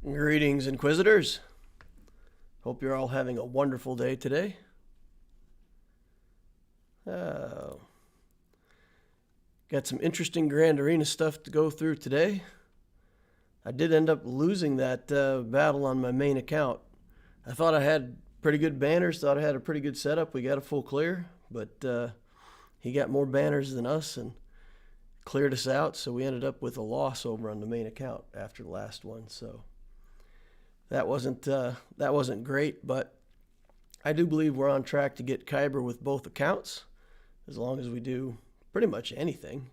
Greetings, Inquisitors. Hope you're all having a wonderful day today. Got some interesting Grand Arena stuff to go through today. I did end up losing that battle on my main account. I thought I had pretty good banners, thought I had a pretty good setup. We got a full clear, but he got more banners than us and cleared us out, so we ended up with a loss over on the main account after the last one. So that wasn't great, but I do believe we're on track to get Kyber with both accounts. As long as we do pretty much anything,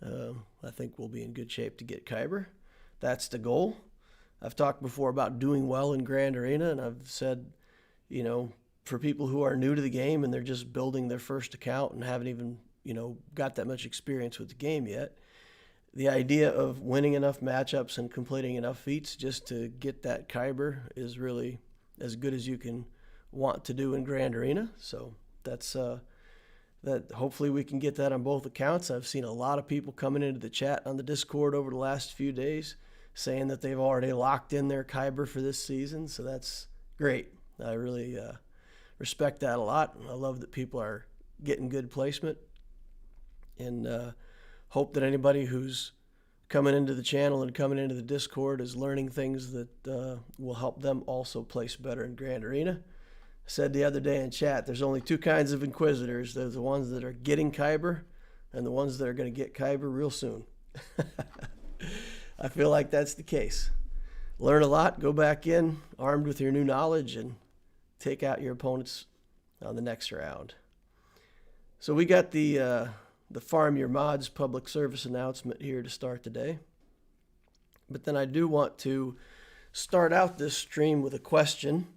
I think we'll be in good shape to get Kyber. That's the goal. I've talked before about doing well in Grand Arena, and I've said, for people who are new to the game and they're just building their first account and haven't even, got that much experience with the game yet, the idea of winning enough matchups and completing enough feats just to get that Kyber is really as good as you can want to do in Grand Arena. So that's that. Hopefully we can get that on both accounts. I've seen a lot of people coming into the chat on the Discord over the last few days saying that they've already locked in their Kyber for this season. So that's great. I really respect that a lot. I love that people are getting good placement, and hope that anybody who's coming into the channel and coming into the Discord is learning things that will help them also place better in Grand Arena. I said the other day in chat, there's only two kinds of Inquisitors. There's the ones that are getting Kyber and the ones that are going to get Kyber real soon. I feel like that's the case. Learn a lot, go back in armed with your new knowledge, and take out your opponents on the next round. So we got the Farm Your Mods public service announcement here to start the day. But then I do want to start out this stream with a question.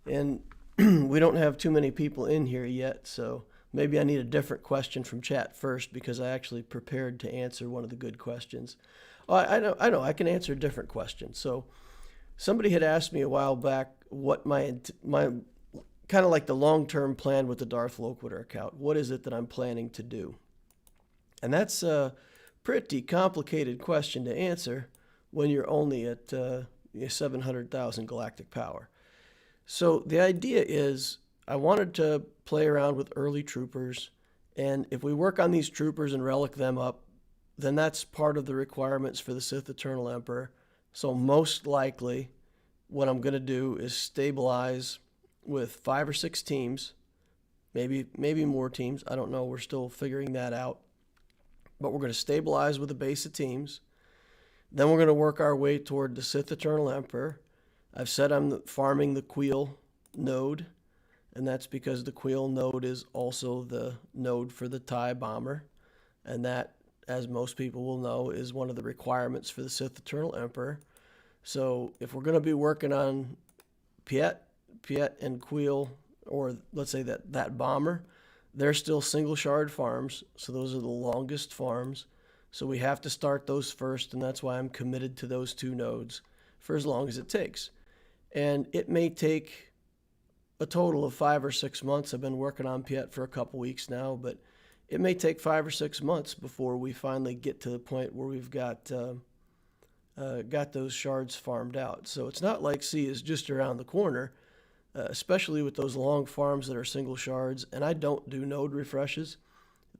And we don't have too many people in here yet, so maybe I need a different question from chat first, because I actually prepared to answer one of the good questions. Oh, I know, I can answer a different question. So somebody had asked me a while back what my kind of like the long-term plan with the Darth Loquitur account. What is it that I'm planning to do? And that's a pretty complicated question to answer when you're only at 700,000 galactic power. So the idea is I wanted to play around with early troopers, and if we work on these troopers and relic them up, then that's part of the requirements for the Sith Eternal Emperor. So most likely what I'm going to do is stabilize with 5 or 6 teams, maybe more teams. I don't know. We're still figuring that out. But we're going to stabilize with a base of teams. Then we're going to work our way toward the Sith Eternal Emperor. I've said I'm farming the Queel node, and that's because the Queel node is also the node for the TIE bomber. And that, as most people will know, is one of the requirements for the Sith Eternal Emperor. So if we're going to be working on Piet and Queel, or let's say that bomber, they're still single shard farms, so those are the longest farms. So we have to start those first, and that's why I'm committed to those 2 nodes for as long as it takes. And it may take a total of 5 or 6 months. I've been working on Piet for a couple weeks now, but it may take 5 or 6 months before we finally get to the point where we've got those shards farmed out. So it's not like C is just around the corner. Especially with those long farms that are single shards. And I don't do node refreshes.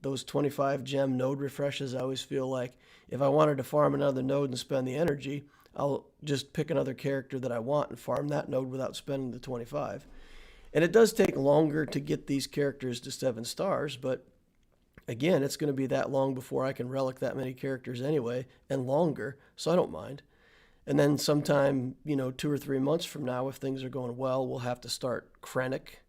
Those 25 gem node refreshes, I always feel like if I wanted to farm another node and spend the energy, I'll just pick another character that I want and farm that node without spending the 25. And it does take longer to get these characters to 7 stars, but again, it's going to be that long before I can relic that many characters anyway, and longer, so I don't mind. And then sometime, 2 or 3 months from now, if things are going well, we'll have to start Krennic.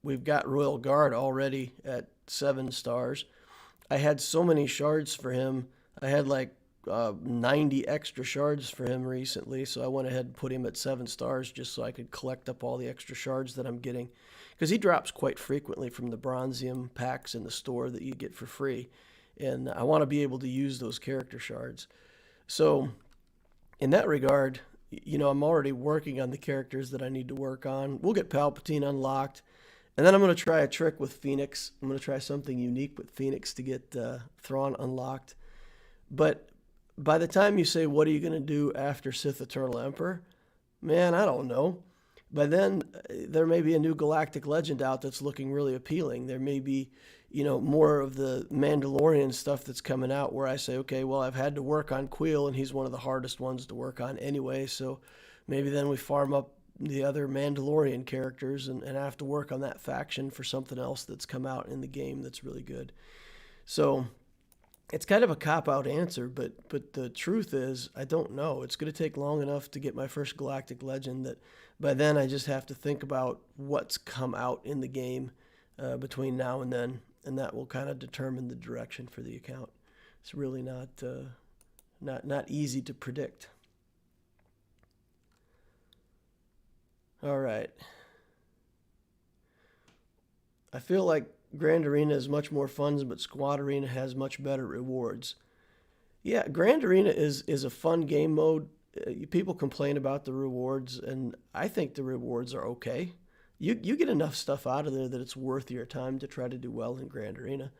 We've got Royal Guard already at 7 stars. I had so many shards for him. I had like 90 extra shards for him recently, so I went ahead and put him at 7 stars just so I could collect up all the extra shards that I'm getting. Because he drops quite frequently from the Bronzium packs in the store that you get for free. And I want to be able to use those character shards. So in that regard, I'm already working on the characters that I need to work on. We'll get Palpatine unlocked. And then I'm going to try a trick with Phoenix. I'm going to try something unique with Phoenix to get Thrawn unlocked. But by the time you say, what are you going to do after Sith Eternal Emperor? Man, I don't know. By then, there may be a new galactic legend out that's looking really appealing. There may be, more of the Mandalorian stuff that's coming out where I say, okay, well, I've had to work on Queel, and he's one of the hardest ones to work on anyway, so maybe then we farm up the other Mandalorian characters and have to work on that faction for something else that's come out in the game that's really good. So it's kind of a cop-out answer, but the truth is, I don't know. It's going to take long enough to get my first galactic legend that by then I just have to think about what's come out in the game between now and then, and that will kind of determine the direction for the account. It's really not easy to predict. All right. I feel like Grand Arena is much more fun, but Squad Arena has much better rewards. Yeah, Grand Arena is a fun game mode. People complain about the rewards, and I think the rewards are okay. You get enough stuff out of there that it's worth your time to try to do well in Grand Arena.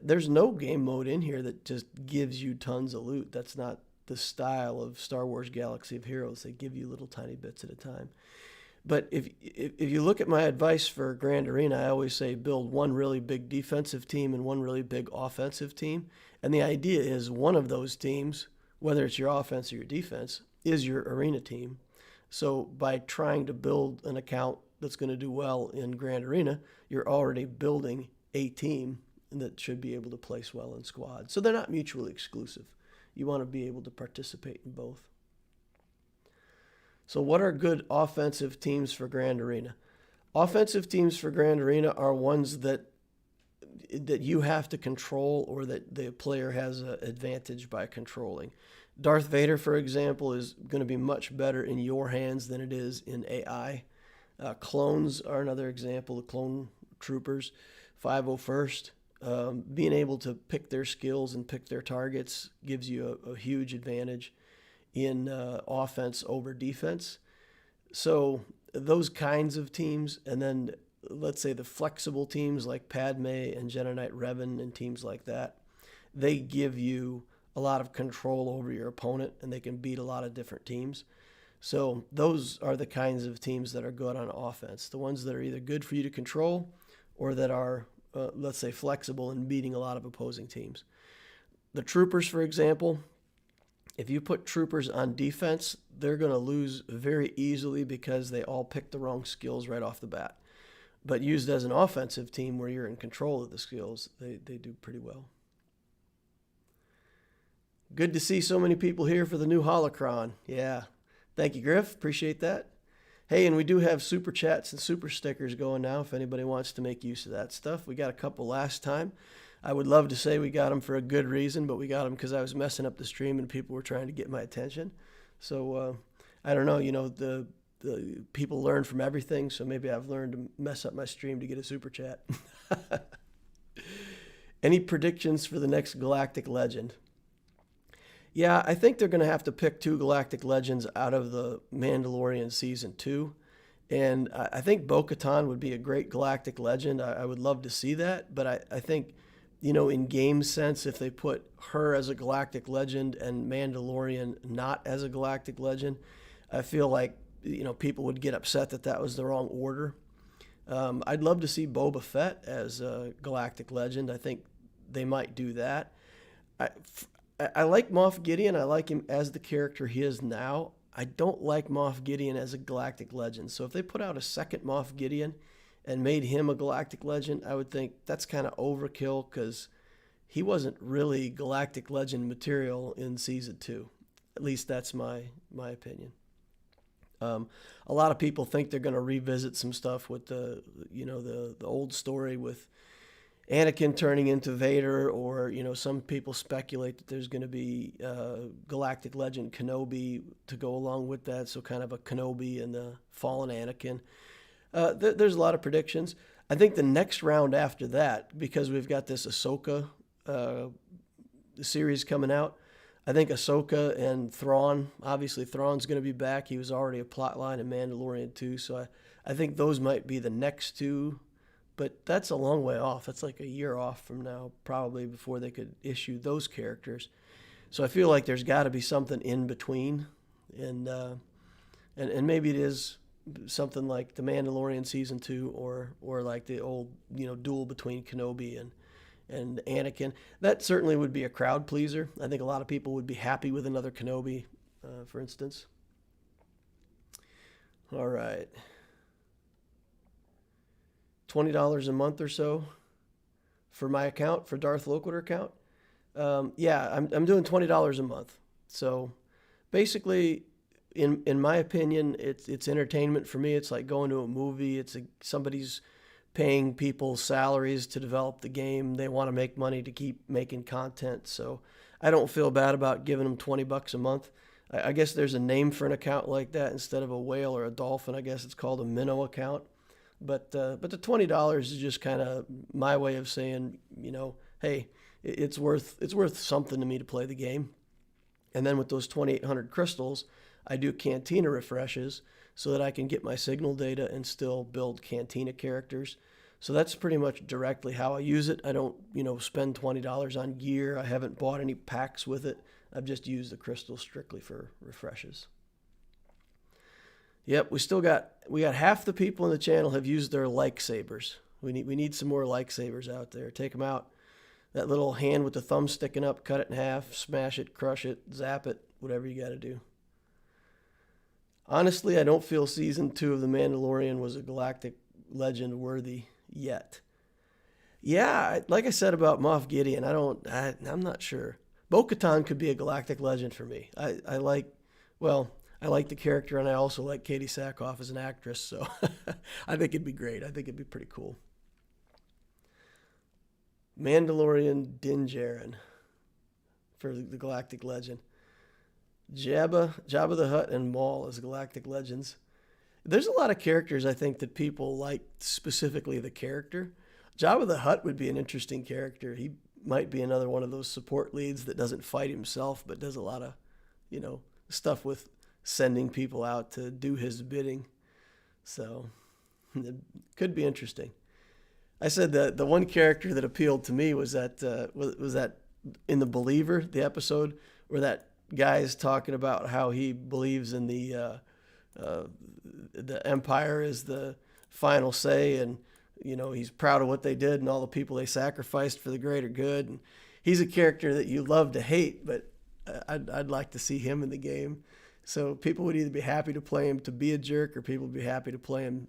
There's no game mode in here that just gives you tons of loot. That's not the style of Star Wars Galaxy of Heroes. They give you little tiny bits at a time. But if you look at my advice for Grand Arena, I always say build one really big defensive team and one really big offensive team. And the idea is one of those teams, whether it's your offense or your defense, is your arena team. So by trying to build an account that's going to do well in Grand Arena, you're already building a team that should be able to place well in Squad. So they're not mutually exclusive. You want to be able to participate in both. So what are good offensive teams for Grand Arena? Offensive teams for Grand Arena are ones that you have to control or that the player has an advantage by controlling. Darth Vader, for example, is going to be much better in your hands than it is in AI. Clones are another example, the clone troopers. 501st, being able to pick their skills and pick their targets gives you a huge advantage in offense over defense. So those kinds of teams, and then let's say the flexible teams like Padme and Jedi Knight Revan and teams like that, they give you a lot of control over your opponent and they can beat a lot of different teams. So those are the kinds of teams that are good on offense, the ones that are either good for you to control or that are, let's say, flexible in beating a lot of opposing teams. The troopers, for example, if you put troopers on defense, they're going to lose very easily because they all pick the wrong skills right off the bat. But used as an offensive team where you're in control of the skills, they do pretty well. Good to see so many people here for the new holocron. Yeah. Thank you, Griff. Appreciate that. Hey, and we do have super chats and super stickers going now if anybody wants to make use of that stuff. We got a couple last time. I would love to say we got them for a good reason, but we got them because I was messing up the stream and people were trying to get my attention. So I don't know, the people learn from everything, so maybe I've learned to mess up my stream to get a super chat. Any predictions for the next Galactic Legend? Yeah, I think they're going to have to pick 2 Galactic Legends out of the Mandalorian Season 2. And I think Bo-Katan would be a great Galactic Legend. I would love to see that, but I think, in game sense, if they put her as a Galactic Legend and Mandalorian not as a Galactic Legend, I feel like, people would get upset that was the wrong order. I'd love to see Boba Fett as a Galactic Legend. I think they might do that. I like Moff Gideon. I like him as the character he is now. I don't like Moff Gideon as a Galactic Legend. So if they put out a second Moff Gideon and made him a Galactic Legend, I would think that's kind of overkill because he wasn't really Galactic Legend material in Season 2. At least that's my opinion. A lot of people think they're going to revisit some stuff with the old story with Anakin turning into Vader, or some people speculate that there's going to be Galactic Legend Kenobi to go along with that, so kind of a Kenobi and the fallen Anakin. There's a lot of predictions. I think the next round after that, because we've got this Ahsoka series coming out, I think Ahsoka and Thrawn, obviously Thrawn's going to be back. He was already a plotline in Mandalorian too, so I think those might be the next 2. But that's a long way off. That's like a year off from now, probably, before they could issue those characters. So I feel like there's got to be something in between, and maybe it is something like The Mandalorian season 2, or like the old duel between Kenobi and Anakin. That certainly would be a crowd pleaser. I think a lot of people would be happy with another Kenobi, for instance. All right. $20 a month or so for my account, for Darth Loquitur account. Yeah, I'm doing $20 a month. So basically, in my opinion, it's entertainment for me. It's like going to a movie. Somebody's paying people salaries to develop the game. They want to make money to keep making content. So I don't feel bad about giving them $20 a month. I guess there's a name for an account like that instead of a whale or a dolphin. I guess it's called a minnow account. But the $20 is just kind of my way of saying, hey, it's worth something to me to play the game. And then with those 2,800 crystals, I do Cantina refreshes so that I can get my signal data and still build Cantina characters. So that's pretty much directly how I use it. I don't, spend $20 on gear. I haven't bought any packs with it. I've just used the crystals strictly for refreshes. Yep, we got half the people in the channel have used their lightsabers. We need some more lightsabers out there. Take them out. That little hand with the thumb sticking up, cut it in half, smash it, crush it, zap it, whatever you got to do. Honestly, I don't feel season 2 of The Mandalorian was a galactic legend worthy yet. Yeah, like I said about Moff Gideon, I'm not sure. Bo-Katan could be a galactic legend for me. I like the character, and I also like Katie Sackhoff as an actress, so I think it'd be great. I think it'd be pretty cool. Mandalorian Din Djarin for the galactic legend. Jabba the Hutt, and Maul as galactic legends. There's a lot of characters I think that people like, specifically the character. Jabba the Hutt would be an interesting character. He might be another one of those support leads that doesn't fight himself, but does a lot of, stuff with sending people out to do his bidding. So it could be interesting. I said that the one character that appealed to me was that in The Believer, the episode where that guy is talking about how he believes in the Empire is the final say, and he's proud of what they did and all the people they sacrificed for the greater good. And he's a character that you love to hate, but I'd like to see him in the game. So people would either be happy to play him to be a jerk, or people would be happy to play him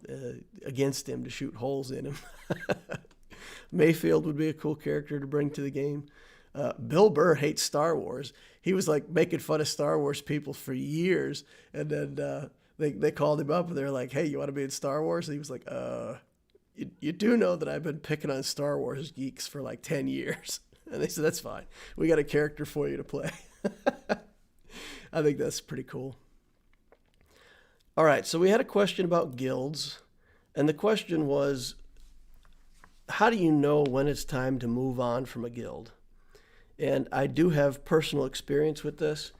against him to shoot holes in him. Mayfield would be a cool character to bring to the game. Bill Burr hates Star Wars. He was like making fun of Star Wars people for years, and then they called him up and they're like, "Hey, you want to be in Star Wars?" And he was like, You do know that I've been picking on Star Wars geeks for like 10 years. And they said, that's fine. We got a character for you to play. I think that's pretty cool. All right, so we had a question about guilds. And the question was, how do you know when it's time to move on from a guild? And I do have personal experience with this.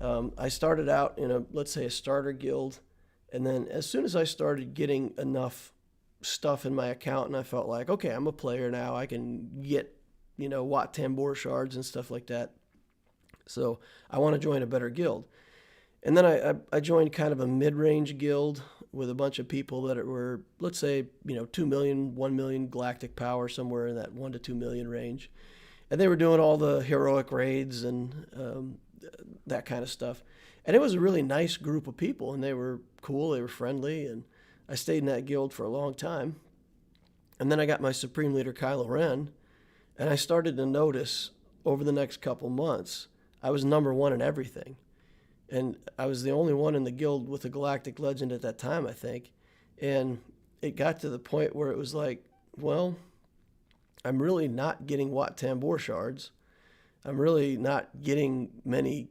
I started out in let's say a starter guild. And then as soon as I started getting enough stuff in my account and I felt like, okay, I'm a player now, I can get, Wat Tambor shards and stuff like that. So I want to join a better guild. And then I joined kind of a mid-range guild with a bunch of people that were, let's say, 2 million, 1 million galactic power, somewhere in that 1 to 2 million range. And they were doing all the heroic raids and that kind of stuff. And it was a really nice group of people, and they were cool, they were friendly, and I stayed in that guild for a long time. And then I got my Supreme Leader Kylo Ren, and I started to notice over the next couple months, I was number 1 in everything. And I was the only one in the guild with a galactic legend at that time, I think. And it got to the point where it was like, well, I'm really not getting Wat Tambor shards. I'm really not getting many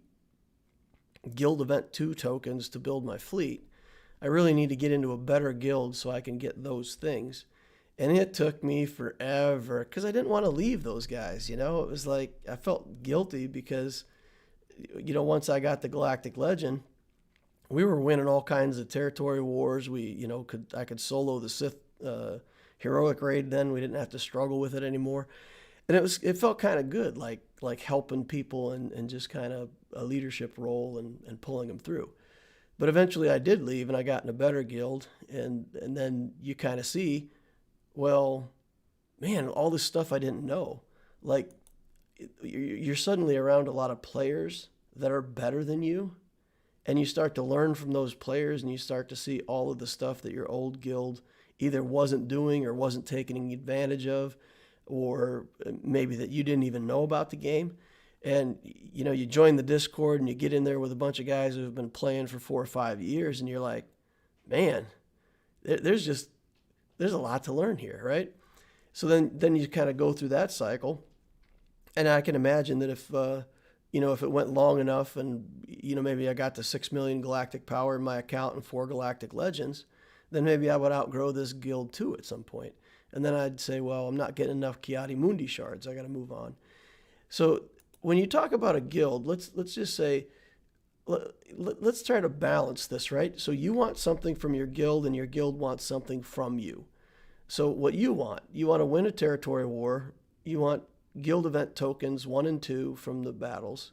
Guild Event 2 tokens to build my fleet. I really need to get into a better guild so I can get those things. And it took me forever because I didn't want to leave those guys. It was like I felt guilty because, once I got the Galactic Legend, we were winning all kinds of territory wars. I could solo the Sith heroic raid then. We didn't have to struggle with it anymore. And it felt kind of good, like helping people and just kind of a leadership role and pulling them through. But eventually I did leave and I got in a better guild, and then you kind of see, well, man, all this stuff I didn't know. Like, you're suddenly around a lot of players that are better than you, and you start to learn from those players, and you start to see all of the stuff that your old guild either wasn't doing or wasn't taking advantage of, or maybe that you didn't even know about the game. And, you join the Discord and you get in there with a bunch of guys who have been playing for 4 or 5 years, and you're like, man, there's a lot to learn here, right? So then you kind of go through that cycle. And I can imagine that if it went long enough and, maybe I got to 6 million galactic power in my account and 4 galactic legends, then maybe I would outgrow this guild too at some point. And then I'd say, well, I'm not getting enough Kiadi Mundi shards. I got to move on. So when you talk about a guild, let's just say, let's try to balance this, right? So you want something from your guild, and your guild wants something from you. So what you want to win a territory war. You want guild event tokens 1 and 2 from the battles.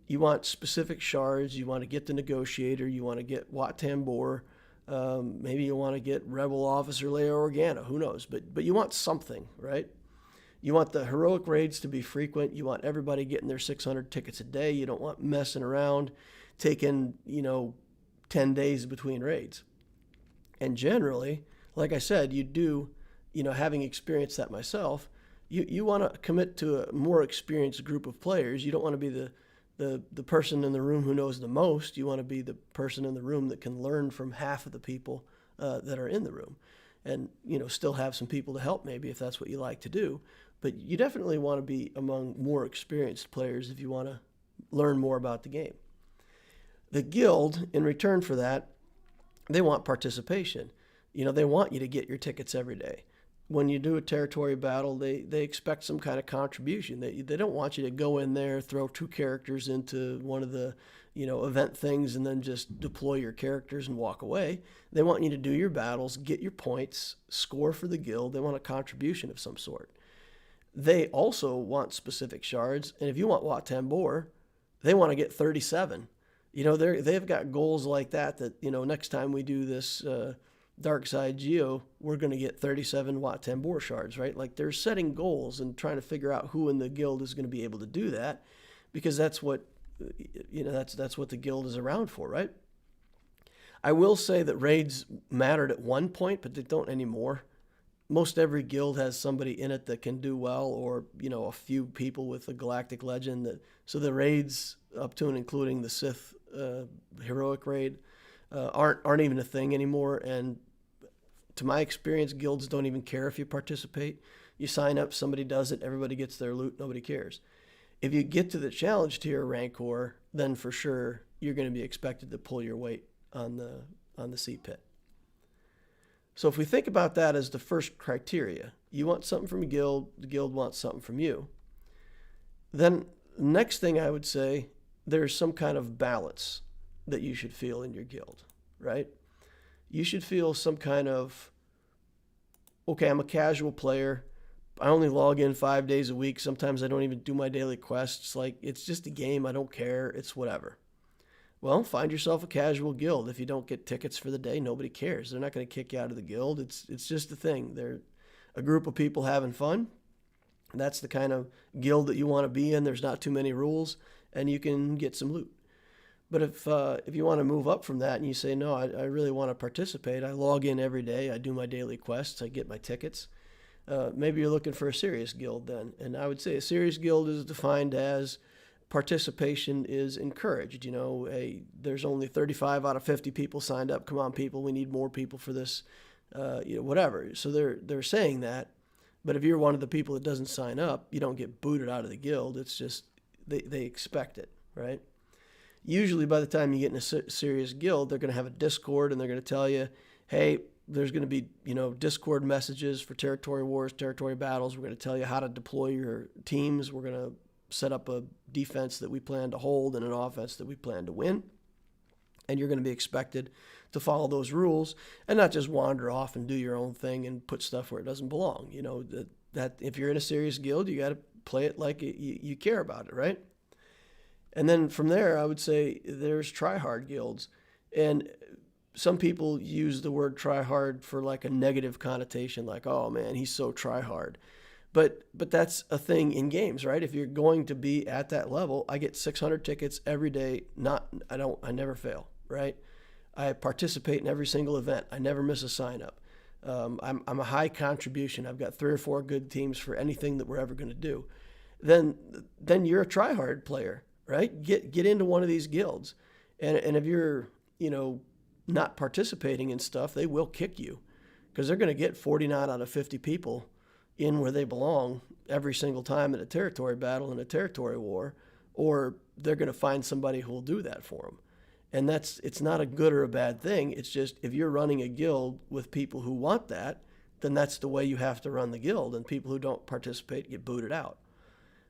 You want specific shards. You want to get the negotiator. You want to get Wat Tambor. Maybe you want to get Rebel Officer Leia Organa. Who knows? But you want something, right? You want the heroic raids to be frequent. You want everybody getting their 600 tickets a day. You don't want messing around, taking 10 days between raids. And generally, like I said, you do, having experienced that myself, you want to commit to a more experienced group of players. You don't want to be the person in the room who knows the most. You want to be the person in the room that can learn from half of the people that are in the room, and still have some people to help maybe if that's what you like to do. But you definitely want to be among more experienced players if you want to learn more about the game. The guild, in return for that, they want participation. They want you to get your tickets every day. When you do a territory battle, they expect some kind of contribution. They don't want you to go in there, throw 2 characters into one of the event things, and then just deploy your characters and walk away. They want you to do your battles, get your points, score for the guild. They want a contribution of some sort. They also want specific shards, and if you want Wat Tambor, they want to get 37. They've got goals like that next time we do this Dark Side Geo, we're going to get 37 Wat Tambor shards, right? Like, they're setting goals and trying to figure out who in the guild is going to be able to do that, because that's what that's what the guild is around for, right? I will say that raids mattered at one point, but they don't anymore. Most every guild has somebody in it that can do well, or a few people with a galactic legend. So the raids up to and including the Sith heroic raid aren't even a thing anymore. And to my experience, guilds don't even care if you participate. You sign up, somebody does it, everybody gets their loot, nobody cares. If you get to the challenge tier Rancor, then for sure you're going to be expected to pull your weight on the sea pit. So if we think about that as the first criteria, you want something from a guild, the guild wants something from you. Then next thing I would say, there's some kind of balance that you should feel in your guild, right? You should feel some kind of, okay, I'm a casual player. I only log in 5 days a week. Sometimes I don't even do my daily quests. Like, it's just a game. I don't care. It's whatever. Well, find yourself a casual guild. If you don't get tickets for the day, nobody cares. They're not going to kick you out of the guild. It's just a thing. They're a group of people having fun. That's the kind of guild that you want to be in. There's not too many rules, and you can get some loot. But if you want to move up from that and you say, no, I really want to participate, I log in every day, I do my daily quests, I get my tickets, maybe you're looking for a serious guild then. And I would say a serious guild is defined as participation is encouraged. Hey, there's only 35 out of 50 people signed up. Come on, people, we need more people for this, whatever. So they're saying that. But if you're one of the people that doesn't sign up, you don't get booted out of the guild. It's just they expect it, right? Usually by the time you get in a serious guild, they're going to have a Discord, and they're going to tell you, hey, there's going to be, Discord messages for territory wars, territory battles. We're going to tell you how to deploy your teams. We're going to set up a defense that we plan to hold and an offense that we plan to win. And you're going to be expected to follow those rules and not just wander off and do your own thing and put stuff where it doesn't belong. That if you're in a serious guild, you got to play it like you care about it, right? And then from there, I would say there's try-hard guilds. And some people use the word try-hard for like a negative connotation, like, oh man, he's so try-hard. But that's a thing in games, right? If you're going to be at that level, I get 600 tickets every day. I never fail, right? I participate in every single event. I never miss a sign-up. I'm a high contribution. I've got 3 or 4 good teams for anything that we're ever going to do. Then you're a try-hard player, right? Get into one of these guilds. And if you're, not participating in stuff, they will kick you because they're going to get 49 out of 50 people in where they belong every single time in a territory battle, in a territory war, or they're going to find somebody who will do that for them. And it's not a good or a bad thing. It's just if you're running a guild with people who want that, then that's the way you have to run the guild, and people who don't participate get booted out.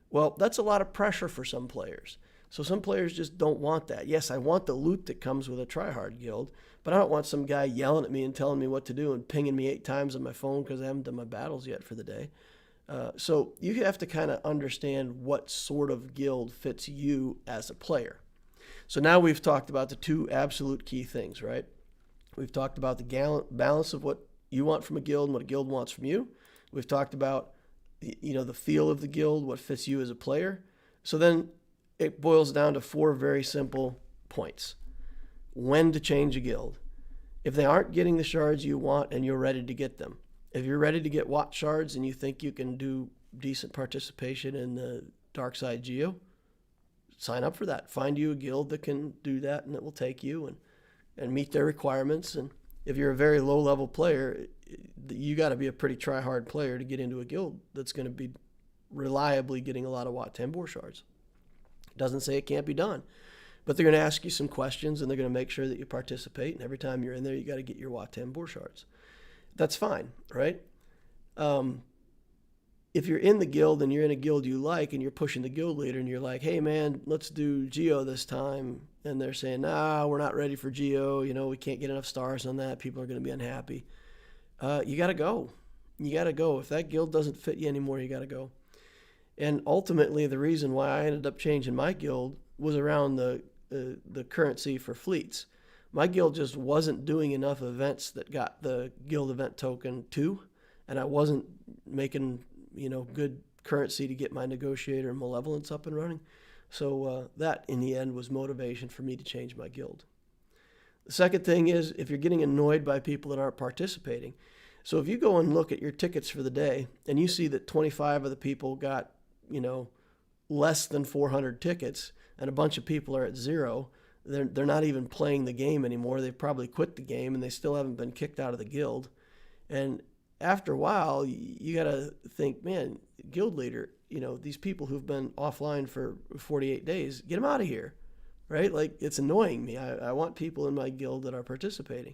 Well, that's a lot of pressure for some players. So some players just don't want that. Yes, I want the loot that comes with a try-hard guild, but I don't want some guy yelling at me and telling me what to do and pinging me 8 times on my phone because I haven't done my battles yet for the day. So you have to kind of understand what sort of guild fits you as a player. So now we've talked about the 2 absolute key things, right? We've talked about the balance of what you want from a guild and what a guild wants from you. We've talked about the feel of the guild, what fits you as a player. So then it boils down to 4 very simple points. When to change a guild. If they aren't getting the shards you want and you're ready to get them. If you're ready to get Watt shards and you think you can do decent participation in the Dark Side Geo, sign up for that. Find you a guild that can do that and that will take you and meet their requirements. And if you're a very low-level player, you got to be a pretty try-hard player to get into a guild that's going to be reliably getting a lot of Watt Tambor shards. Doesn't say it can't be done, but they're going to ask you some questions and they're going to make sure that you participate. And every time you're in there, you got to get your Watt Tambor shards. That's fine, right? If you're in the guild and you're in a guild you like and you're pushing the guild leader and you're like, hey man, let's do Geo this time. And they're saying, nah, we're not ready for Geo. We can't get enough stars on that. People are going to be unhappy. You got to go. You got to go. If that guild doesn't fit you anymore, you got to go. And ultimately, the reason why I ended up changing my guild was around the currency for fleets. My guild just wasn't doing enough events that got the guild event token 2, and I wasn't making good currency to get my negotiator and malevolence up and running. So that, in the end, was motivation for me to change my guild. The second thing is if you're getting annoyed by people that aren't participating. So if you go and look at your tickets for the day and you see that 25 of the people got less than 400 tickets and a bunch of people are at 0, they're not even playing the game anymore. They've probably quit the game and they still haven't been kicked out of the guild. And after a while, you got to think, man, guild leader, these people who've been offline for 48 days, get them out of here, right? Like, it's annoying me. I want people in my guild that are participating.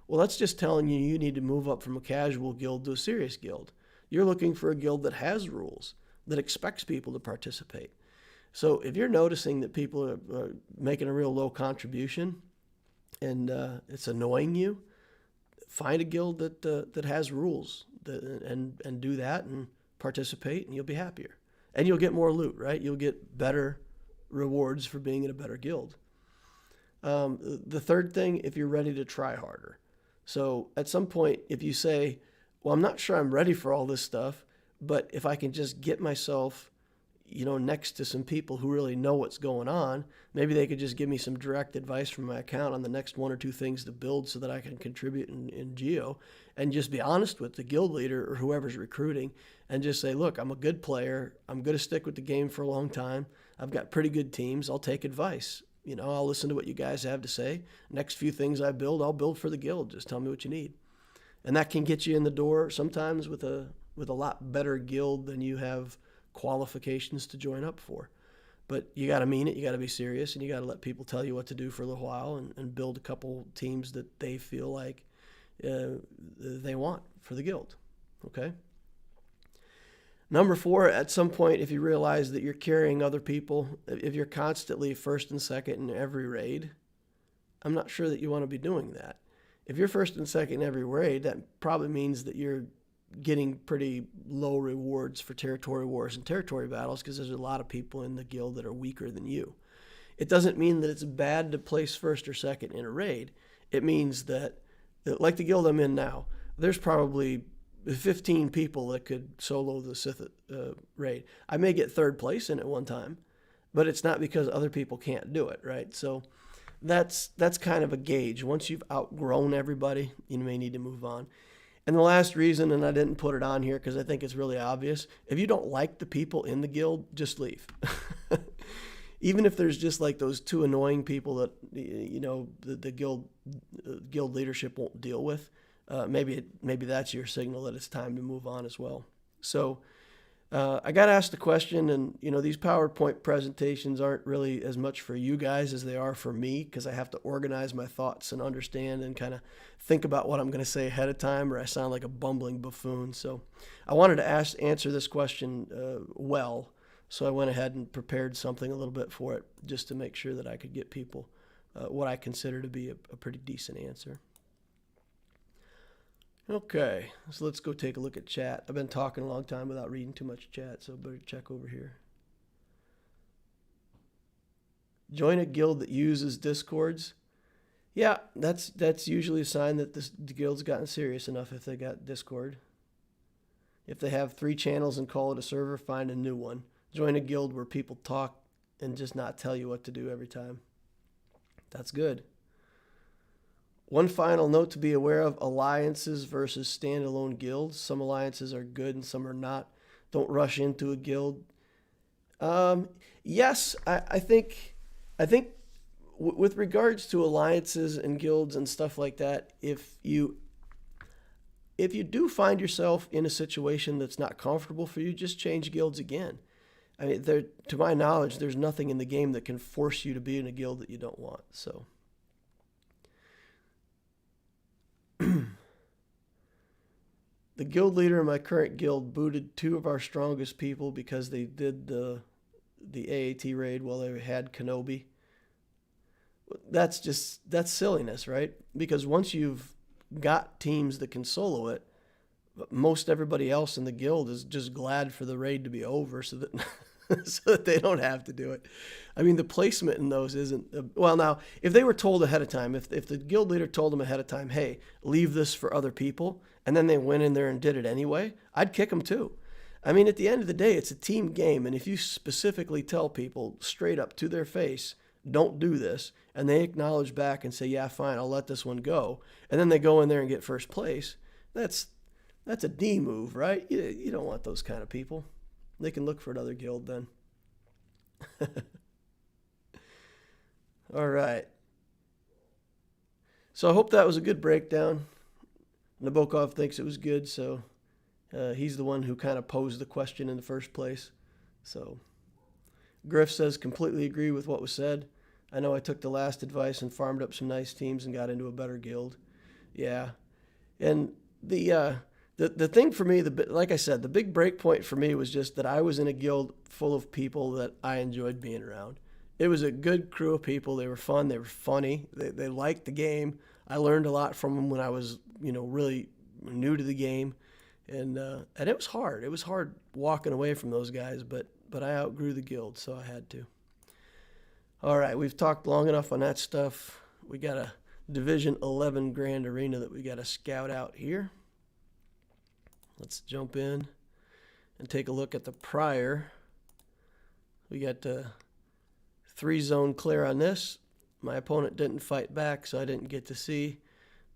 Well, that's just telling you need to move up from a casual guild to a serious guild. You're looking for a guild that has rules, that expects people to participate. So if you're noticing that people are making a real low contribution and it's annoying you, find a guild that has rules and do that and participate, and you'll be happier. And you'll get more loot, right? You'll get better rewards for being in a better guild. The third thing, if you're ready to try harder. So at some point, if you say, well, I'm not sure I'm ready for all this stuff, but if I can just get myself next to some people who really know what's going on, maybe they could just give me some direct advice from my account on the next 1 or 2 things to build so that I can contribute in Geo, and just be honest with the guild leader or whoever's recruiting and just say, look, I'm a good player. I'm going to stick with the game for a long time. I've got pretty good teams. I'll take advice. I'll listen to what you guys have to say. Next few things I build, I'll build for the guild. Just tell me what you need. And that can get you in the door sometimes with a lot better guild than you have qualifications to join up for. But you got to mean it, you got to be serious, and you got to let people tell you what to do for a little while and build a couple teams that they feel like they want for the guild. Okay? Number 4, at some point, if you realize that you're carrying other people, if you're constantly first and second in every raid, I'm not sure that you want to be doing that. If you're first and second in every raid, that probably means that you're getting pretty low rewards for territory wars and territory battles because there's a lot of people in the guild that are weaker than you. It doesn't mean that it's bad to place first or second in a raid. It means that like the guild I'm in now, there's probably 15 people that could solo the Sith raid. I may get third place in it one time, but it's not because other people can't do it, right? So that's kind of a gauge. Once you've outgrown everybody, you may need to move on. And the last reason, and I didn't put it on here because I think it's really obvious, if you don't like the people in the guild, just leave. Even if there's just like those two annoying people that, you know, the guild leadership won't deal with, maybe that's your signal that it's time to move on as well. So I got asked the question, and, you know, these PowerPoint presentations aren't really as much for you guys as they are for me, because I have to organize my thoughts and understand and kind of think about what I'm going to say ahead of time, or I sound like a bumbling buffoon. So I wanted to answer this question well, so I went ahead and prepared something a little bit for it, just to make sure that I could get people what I consider to be a pretty decent answer. Okay, so let's go take a look at chat. I've been talking a long time without reading too much chat, so I better check over here. Join a guild that uses discords. Yeah, that's usually a sign that the guild's gotten serious enough if they got Discord. If they have 3 channels and call it a server, find a new one. Join a guild where people talk and just not tell you what to do every time. That's good. One final note to be aware of: alliances versus standalone guilds. Some alliances are good and some are not. Don't rush into a guild. Yes, I think with regards to alliances and guilds and stuff like that, if you do find yourself in a situation that's not comfortable for you, just change guilds again. I mean, to my knowledge, there's nothing in the game that can force you to be in a guild that you don't want. So. The guild leader in my current guild booted 2 of our strongest people because they did the AAT raid while they had Kenobi. That's silliness, right? Because once you've got teams that can solo it, most everybody else in the guild is just glad for the raid to be over so that so that they don't have to do it. I mean, the placement in those isn't... well, now, if they were told ahead of time, if the guild leader told them ahead of time, hey, leave this for other people, and then they went in there and did it anyway, I'd kick them too. I mean, at the end of the day, it's a team game, and if you specifically tell people straight up to their face, don't do this, and they acknowledge back and say, yeah, fine, I'll let this one go, and then they go in there and get first place, that's a D move, right? You don't want those kind of people. They can look for another guild then. All right. So I hope that was a good breakdown. Nabokov thinks it was good, so he's the one who kind of posed the question in the first place. So Griff says, completely agree with what was said. I know I took the last advice and farmed up some nice teams and got into a better guild. Yeah. And the thing for me, like I said, the big break point for me was just that I was in a guild full of people that I enjoyed being around. It was a good crew of people. They were fun. They were funny. They liked the game. I learned a lot from them when I was, really new to the game. And it was hard. It was hard walking away from those guys, but I outgrew the guild, so I had to. All right, we've talked long enough on that stuff. We got a Division 11 Grand Arena that we got to scout out here. Let's jump in and take a look at the prior. We got 3-zone clear on this. My opponent didn't fight back, so I didn't get to see.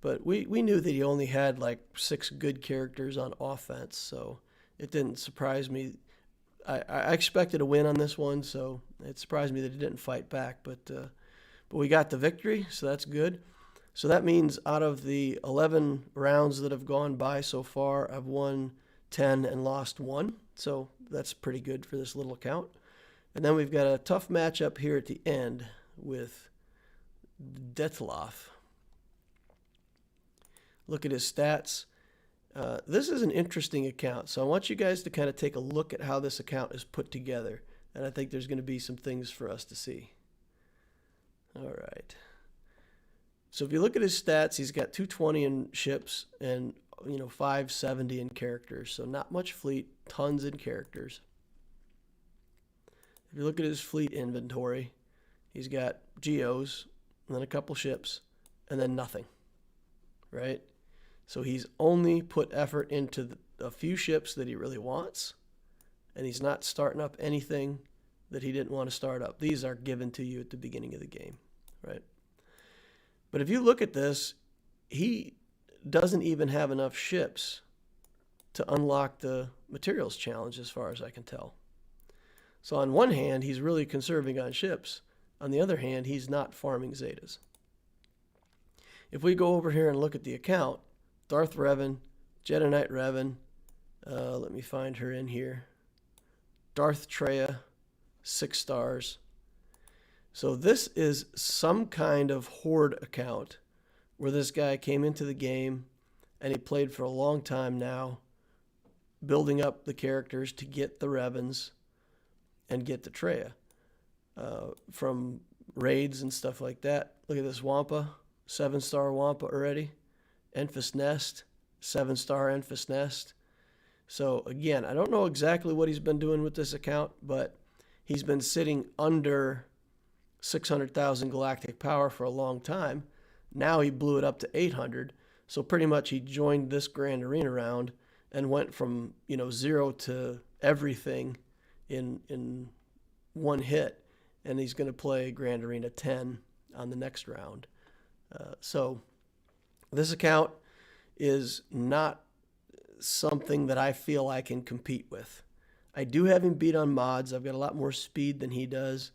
But we knew that he only had like 6 good characters on offense, so it didn't surprise me. I expected a win on this one, so it surprised me that he didn't fight back. But we got the victory, so that's good. So that means out of the 11 rounds that have gone by so far, I've won 10 and lost 1. So that's pretty good for this little account. And then we've got a tough matchup here at the end with Detloff. Look at his stats. This is an interesting account. So I want you guys to kind of take a look at how this account is put together. And I think there's going to be some things for us to see. All right. So if you look at his stats, he's got 220 in ships and 570 in characters. So not much fleet, tons in characters. If you look at his fleet inventory, he's got GOs, and then a couple ships, and then nothing, right? So he's only put effort into a few ships that he really wants, and he's not starting up anything that he didn't want to start up. These are given to you at the beginning of the game, right? But if you look at this, he doesn't even have enough ships to unlock the materials challenge as far as I can tell. So on one hand, he's really conserving on ships. On the other hand, he's not farming Zetas. If we go over here and look at the account, Darth Revan, Jedi Knight Revan, let me find her in here. Darth Traya, 6 stars. So this is some kind of horde account where this guy came into the game and he played for a long time now, building up the characters to get the Revans and get the Traya from raids and stuff like that. Look at this Wampa, 7-star Wampa already. Enfys Nest, 7-star Enfys Nest. So again, I don't know exactly what he's been doing with this account, but he's been sitting under 600,000 galactic power for a long time. Now he blew it up to 800. So pretty much he joined this Grand Arena round and went from 0 to everything in one hit, and he's going to play Grand Arena 10 on the next round. So this account is not something that I feel I can compete with. I do have him beat on mods. I've got a lot more speed than he does,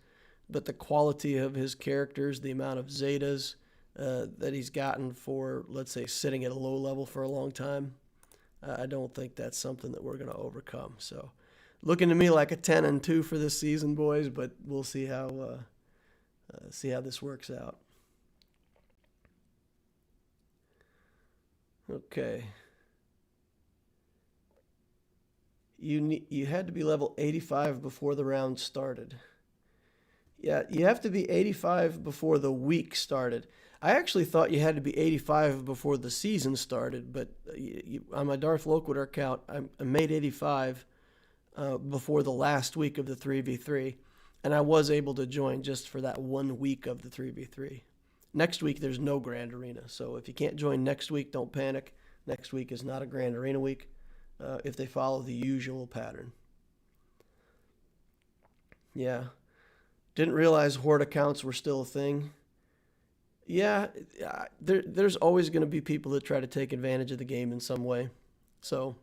but the quality of his characters, the amount of Zetas that he's gotten for, let's say, sitting at a low level for a long time, I don't think that's something that we're going to overcome. So looking to me like a 10-2 for this season, boys, but we'll see how this works out. Okay. You had to be level 85 before the round started. Yeah, you have to be 85 before the week started. I actually thought you had to be 85 before the season started, but on my Darth Loquitur account, I made 85 before the last week of the 3v3, and I was able to join just for that 1 week of the 3v3. Next week, there's no Grand Arena, so if you can't join next week, don't panic. Next week is not a Grand Arena week if they follow the usual pattern. Yeah. Didn't realize horde accounts were still a thing. Yeah, there's always going to be people that try to take advantage of the game in some way. So,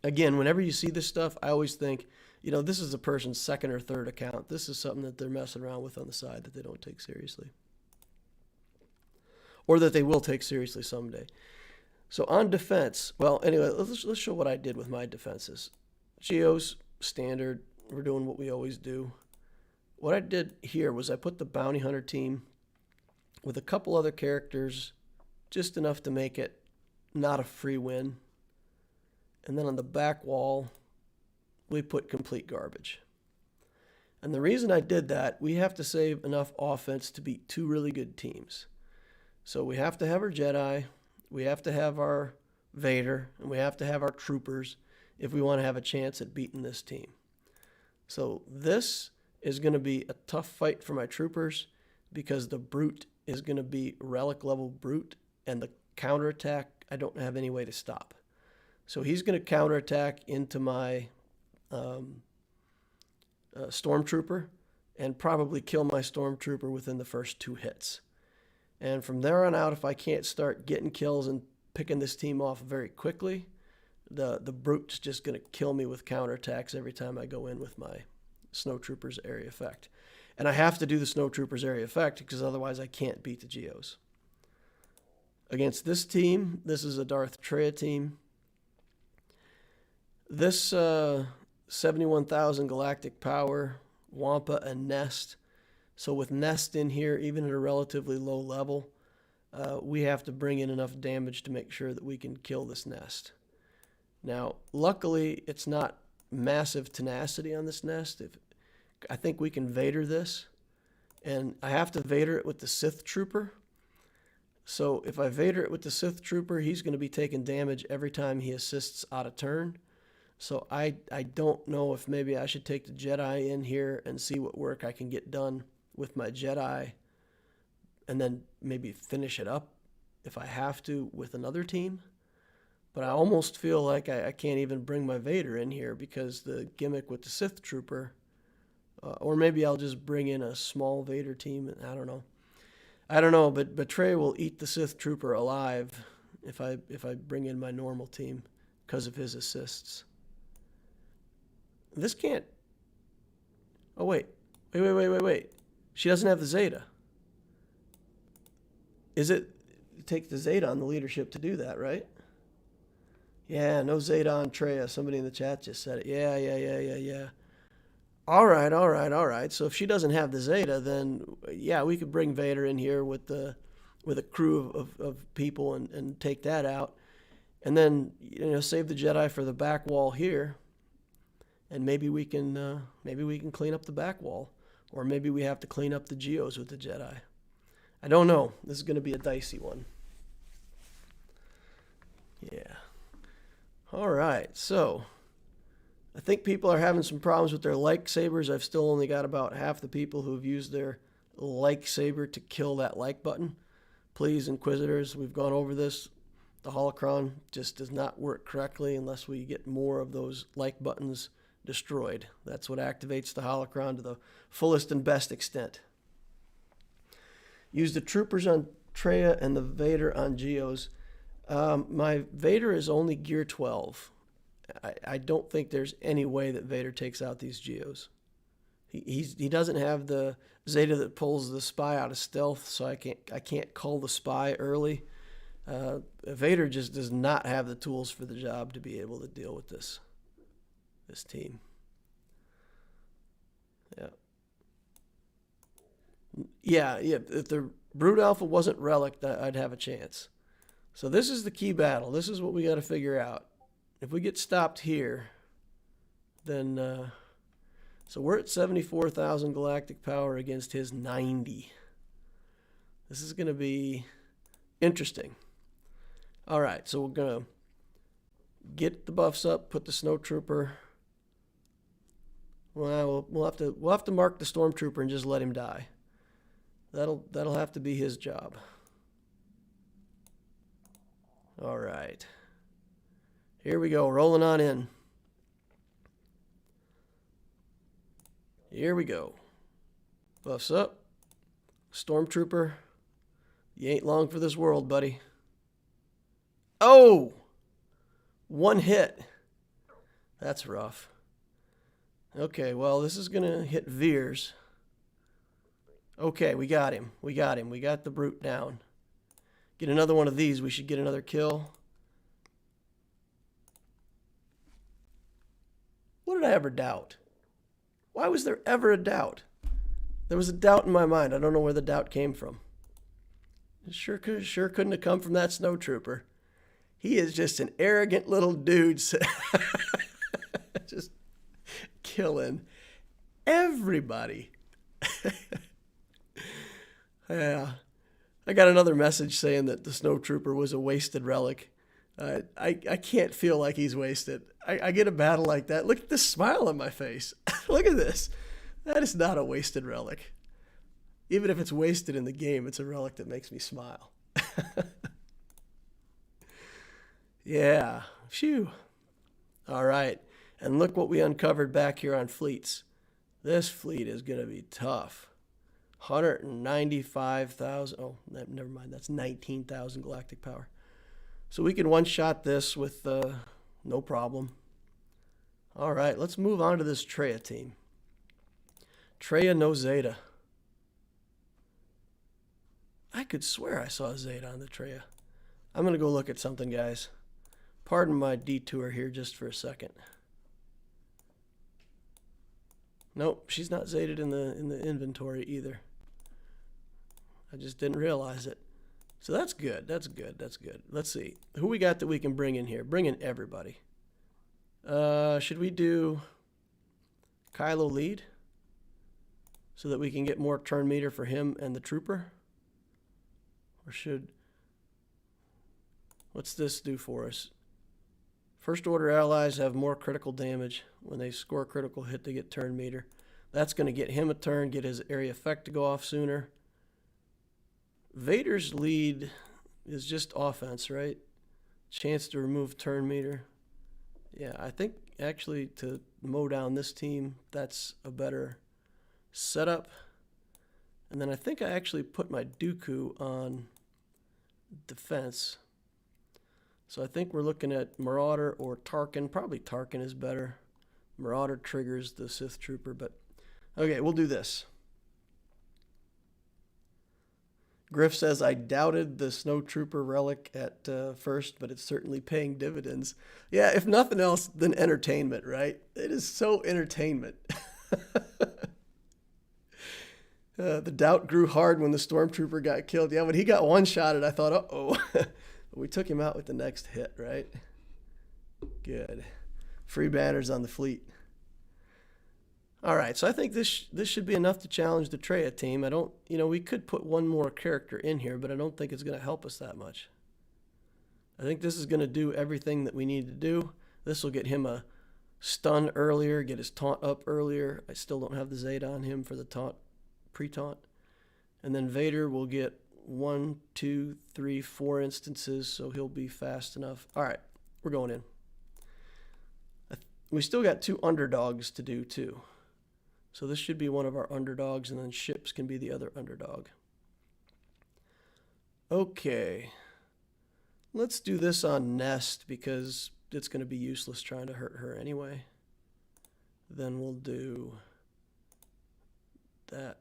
again, whenever you see this stuff, I always think, this is a person's second or third account. This is something that they're messing around with on the side that they don't take seriously. Or that they will take seriously someday. So on defense, well, anyway, let's show what I did with my defenses. Geos, standard, we're doing what we always do. What I did here was I put the bounty hunter team with a couple other characters, just enough to make it not a free win. And then on the back wall, we put complete garbage. And the reason I did that, we have to save enough offense to beat 2 really good teams. So we have to have our Jedi, we have to have our Vader, and we have to have our troopers if we want to have a chance at beating this team. So this is going to be a tough fight for my troopers because the brute is going to be relic level brute, and the counterattack I don't have any way to stop. So he's going to counterattack into my stormtrooper and probably kill my stormtrooper within the first 2 hits. And from there on out, if I can't start getting kills and picking this team off very quickly, the brute's just going to kill me with counterattacks every time I go in with my snowtroopers area effect. And I have to do the snowtroopers area effect because otherwise I can't beat the Geos. Against this team, this is a Darth Traya team. This 71,000 galactic power, Wampa and Nest. So with Nest in here, even at a relatively low level, we have to bring in enough damage to make sure that we can kill this Nest. Now, luckily, it's not massive tenacity on this Nest. I think we can Vader this, and I have to Vader it with the Sith Trooper. So if I Vader it with the Sith Trooper, he's going to be taking damage every time he assists out of turn. So I don't know if maybe I should take the Jedi in here and see what work I can get done with my Jedi, and then maybe finish it up if I have to with another team. But I almost feel like I can't even bring my Vader in here because the gimmick with the Sith Trooper, or maybe I'll just bring in a small Vader team. I don't know. But Traya will eat the Sith Trooper alive if I bring in my normal team because of his assists. This can't. Oh wait. She doesn't have the Zeta. Is it take the Zeta on the leadership to do that, right? Yeah, no Zeta on Traya. Somebody in the chat just said it. Yeah. All right. So if she doesn't have the Zeta, then yeah, we could bring Vader in here with a crew of people and take that out, and then save the Jedi for the back wall here, and maybe we can clean up the back wall, or maybe we have to clean up the Geos with the Jedi. I don't know. This is going to be a dicey one. Yeah. All right, so I think people are having some problems with their lightsabers. I've still only got about half the people who've used their lightsaber to kill that like button. Please, Inquisitors, we've gone over this. The holocron just does not work correctly unless we get more of those like buttons destroyed. That's what activates the holocron to the fullest and best extent. Use the troopers on Traya and the Vader on Geos. My Vader is only gear 12. I don't think there's any way that Vader takes out these Geos. He doesn't have the Zeta that pulls the spy out of stealth, so I can't call the spy early. Vader just does not have the tools for the job to be able to deal with this team. Yeah. If the Brood Alpha wasn't relic, I'd have a chance. So this is the key battle. This is what we got to figure out. If we get stopped here, then so we're at 74,000 galactic power against his 90. This is going to be interesting. All right, so we're going to get the buffs up, put the Snowtrooper. Well, we'll have to mark the Stormtrooper and just let him die. That'll have to be his job. All right. Here we go, rolling on in. Here we go. Buffs up. Stormtrooper. You ain't long for this world, buddy. Oh! One hit. That's rough. Okay, well, this is going to hit Veers. Okay, we got him. We got the brute down. Get another one of these. We should get another kill. What did I ever doubt? Why was there ever a doubt? There was a doubt in my mind. I don't know where the doubt came from. It sure couldn't have come from that Snowtrooper. He is just an arrogant little dude. Just killing everybody. Yeah. I got another message saying that the Snowtrooper was a wasted relic. I can't feel like he's wasted. I get a battle like that. Look at this smile on my face. Look at this. That is not a wasted relic. Even if it's wasted in the game, it's a relic that makes me smile. Yeah. Phew. All right. And look what we uncovered back here on fleets. This fleet is going to be tough. 195,000. Oh, never mind. That's 19,000 galactic power. So we can one-shot this with no problem. All right, let's move on to this Traya team. Traya no Zeta. I could swear I saw a Zeta on the Traya. I'm going to go look at something, guys. Pardon my detour here just for a second. Nope, she's not Zetaed in the inventory either. I just didn't realize it. So that's good. That's good. Let's see. Who we got that we can bring in here? Bring in everybody. Should we do Kylo lead? So that we can get more turn meter for him and the trooper? Or should What's this do for us? First Order allies have more critical damage. When they score a critical hit, they get turn meter. That's going to get him a turn, get his area effect to go off sooner. Vader's lead is just offense, right? Chance to remove turn meter. Yeah, I think actually to mow down this team, that's a better setup. And then I think I actually put my Dooku on defense. So I think we're looking at Marauder or Tarkin. Probably Tarkin is better. Marauder triggers the Sith Trooper, but okay, we'll do this. Griff says, I doubted the Snow Trooper relic at first, but it's certainly paying dividends. Yeah, if nothing else, then entertainment, right? It is so entertainment. The doubt grew hard when the Stormtrooper got killed. Yeah, when he got one-shotted, I thought, uh-oh. We took him out with the next hit, right? Good. Free banners on the fleet. All right, so I think this should be enough to challenge the Traya team. I don't, we could put one more character in here, but I don't think it's going to help us that much. I think this is going to do everything that we need to do. This will get him a stun earlier, get his taunt up earlier. I still don't have the Zeta on him for the taunt, pre-taunt. And then Vader will get 1, 2, 3, 4 instances, so he'll be fast enough. All right, we're going in. We still got 2 underdogs to do too. So this should be one of our underdogs, and then ships can be the other underdog. Okay. Let's do this on Nest because it's going to be useless trying to hurt her anyway. Then we'll do that.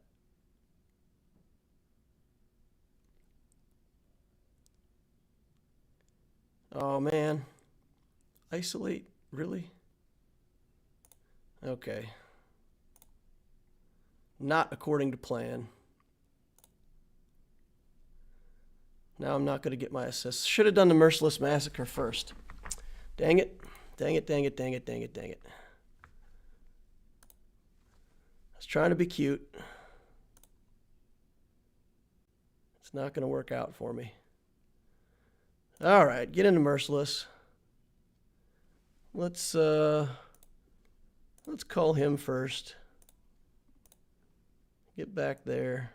Oh man. Isolate? Really? Okay. Not according to plan. Now I'm not going to get my assists. Should have done the Merciless Massacre first. Dang it. Dang it, dang it, dang it, dang it, dang it. I was trying to be cute. It's not going to work out for me. All right, get into Merciless. Let's call him first. Get back there.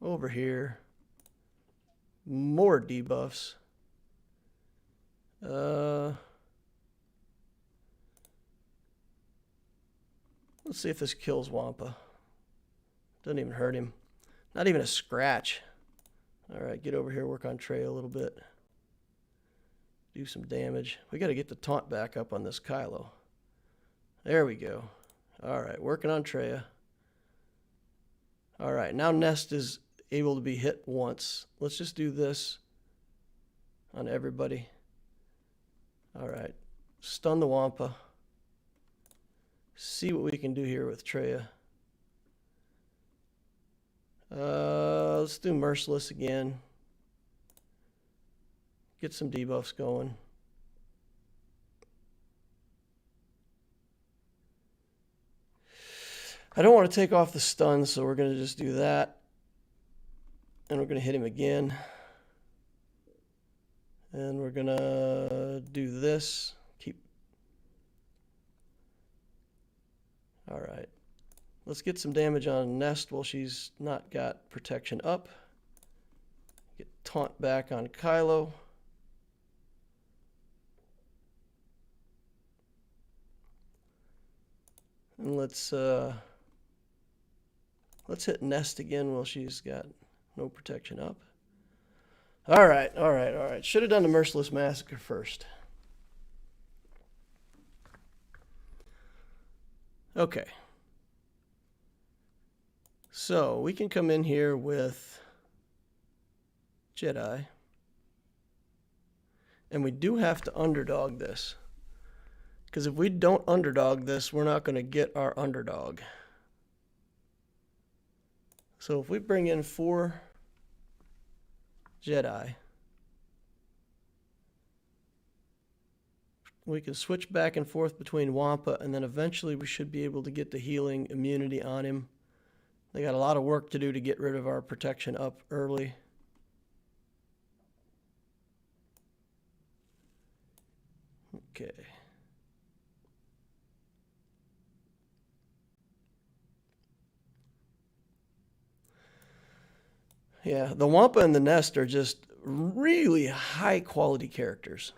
Over here. More debuffs. Let's see if this kills Wampa. Doesn't even hurt him. Not even a scratch. All right, get over here, work on Trey a little bit. Do some damage. We got to get the taunt back up on this Kylo. There we go. All right, working on Traya. All right, now Nest is able to be hit once. Let's just do this on everybody. All right, stun the Wampa. See what we can do here with Traya. Let's do Merciless again. Get some debuffs going. I don't want to take off the stun, so we're going to just do that. And we're going to hit him again. And we're going to do this. All right. Let's get some damage on Nest while she's not got protection up. Get taunt back on Kylo. And let's hit Nest again while she's got no protection up. All right, all right, all right. Should have done the Merciless Massacre first. Okay. So we can come in here with Jedi. And we do have to underdog this. Because if we don't underdog this, we're not going to get our underdog. So if we bring in 4 Jedi, we can switch back and forth between Wampa, and then eventually we should be able to get the healing immunity on him. They got a lot of work to do to get rid of our protection up early. Okay. Yeah, the Wampa and the Nest are just really high quality characters.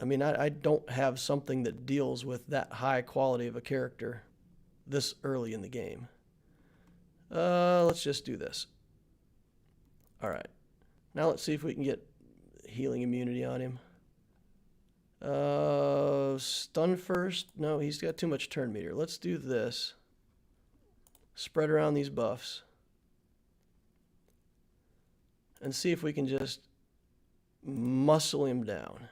I mean, I don't have something that deals with that high quality of a character this early in the game. Let's just do this. All right. Now let's see if we can get healing immunity on him. Stun first. No, he's got too much turn meter. Let's do this. Spread around these buffs. And see if we can just muscle him down.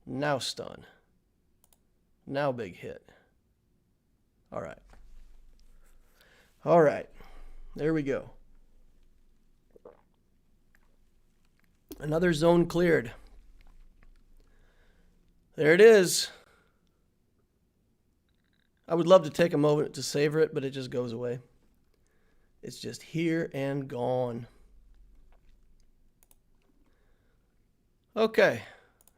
Now stun. Now big hit. All right. All right. There we go. Another zone cleared. There it is. I would love to take a moment to savor it, but it just goes away. It's just here and gone. Okay.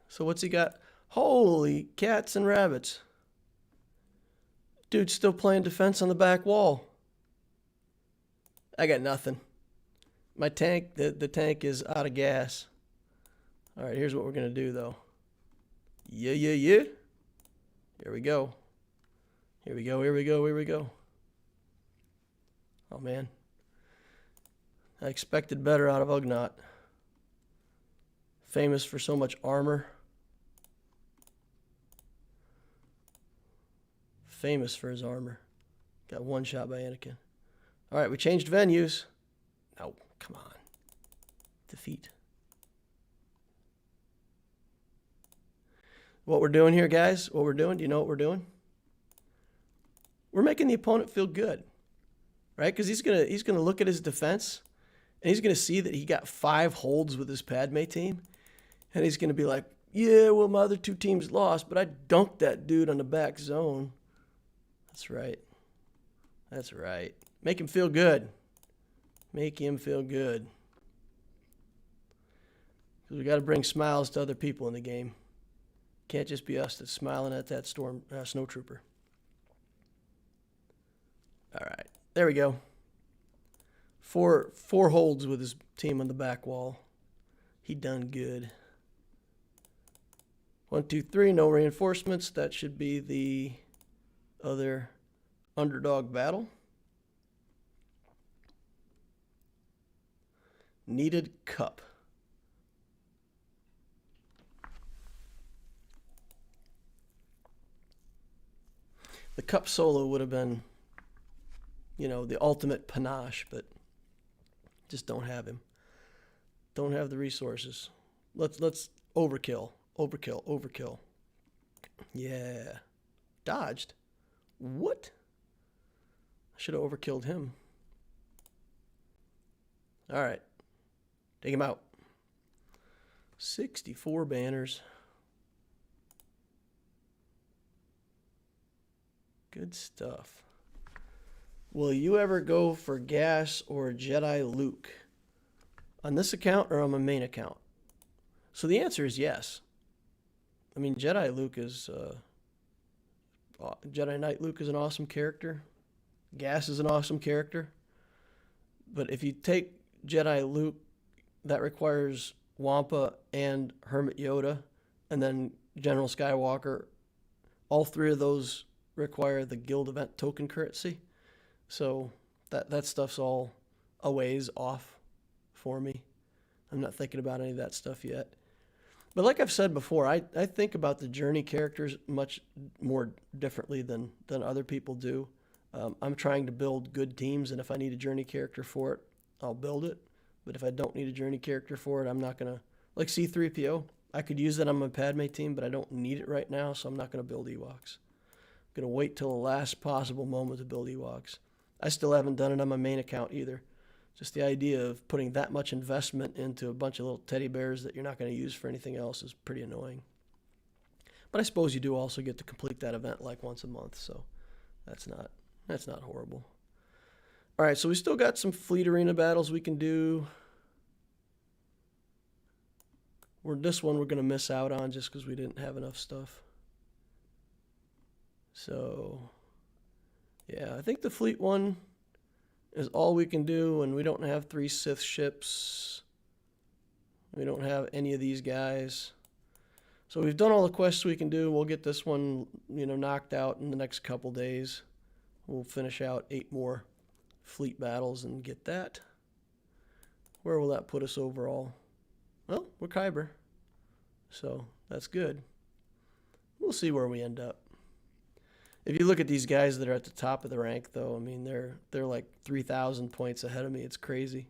So what's he got? Holy cats and rabbits. Dude's still playing defense on the back wall. I got nothing. My tank, the tank is out of gas. All right, here's what we're going to do, though. Yeah. Here we go. Here we go. Oh, man. I expected better out of Ugnaught. Famous for so much armor. Famous for his armor. Got one shot by Anakin. All right, we changed venues. No, come on. Defeat. What we're doing here, guys, do you know what we're doing? We're making the opponent feel good, right? Because he's gonna look at his defense, and he's gonna see that he got 5 holds with his Padme team, and he's gonna be like, yeah, well, my other 2 teams lost, but I dunked that dude on the back zone. That's right. That's right. Make him feel good. Make him feel good. Because we got to bring smiles to other people in the game. Can't just be us that's smiling at that snowtrooper. All right. There we go. Four holds with his team on the back wall. He done good. 1, 2, 3. No reinforcements. That should be the other underdog battle. Needed cup. The cup solo would have been, the ultimate panache, but just don't have him. Don't have the resources. Let's overkill. Yeah. Dodged. What? I should have overkilled him. All right. Take him out. 64 banners. Good stuff. Will you ever go for gas or Jedi Luke? On this account or on my main account? So the answer is yes. I mean, Jedi Luke is... Jedi Knight Luke is an awesome character. Gas is an awesome character. But if you take Jedi Luke, that requires Wampa and Hermit Yoda, and then General Skywalker. All 3 of those require the guild event token currency. So that stuff's all a ways off for me. I'm not thinking about any of that stuff yet. But like I've said before, I think about the journey characters much more differently than other people do. I'm trying to build good teams, and if I need a journey character for it, I'll build it. But if I don't need a journey character for it, I'm not going to... Like C-3PO, I could use that on my Padme team, but I don't need it right now, so I'm not going to build Ewoks. I'm going to wait till the last possible moment to build Ewoks. I still haven't done it on my main account either. Just the idea of putting that much investment into a bunch of little teddy bears that you're not going to use for anything else is pretty annoying. But I suppose you do also get to complete that event like once a month, so that's not horrible. All right, so we still got some fleet arena battles we can do. This one we're going to miss out on just because we didn't have enough stuff. So, yeah, I think the fleet one is all we can do, and we don't have 3 Sith ships. We don't have any of these guys. So we've done all the quests we can do. We'll get this one, knocked out in the next couple days. We'll finish out 8 more fleet battles and get that. Where will that put us overall? Well, we're Kyber, so that's good. We'll see where we end up. If you look at these guys that are at the top of the rank, though, I mean, they're like 3,000 points ahead of me. It's crazy.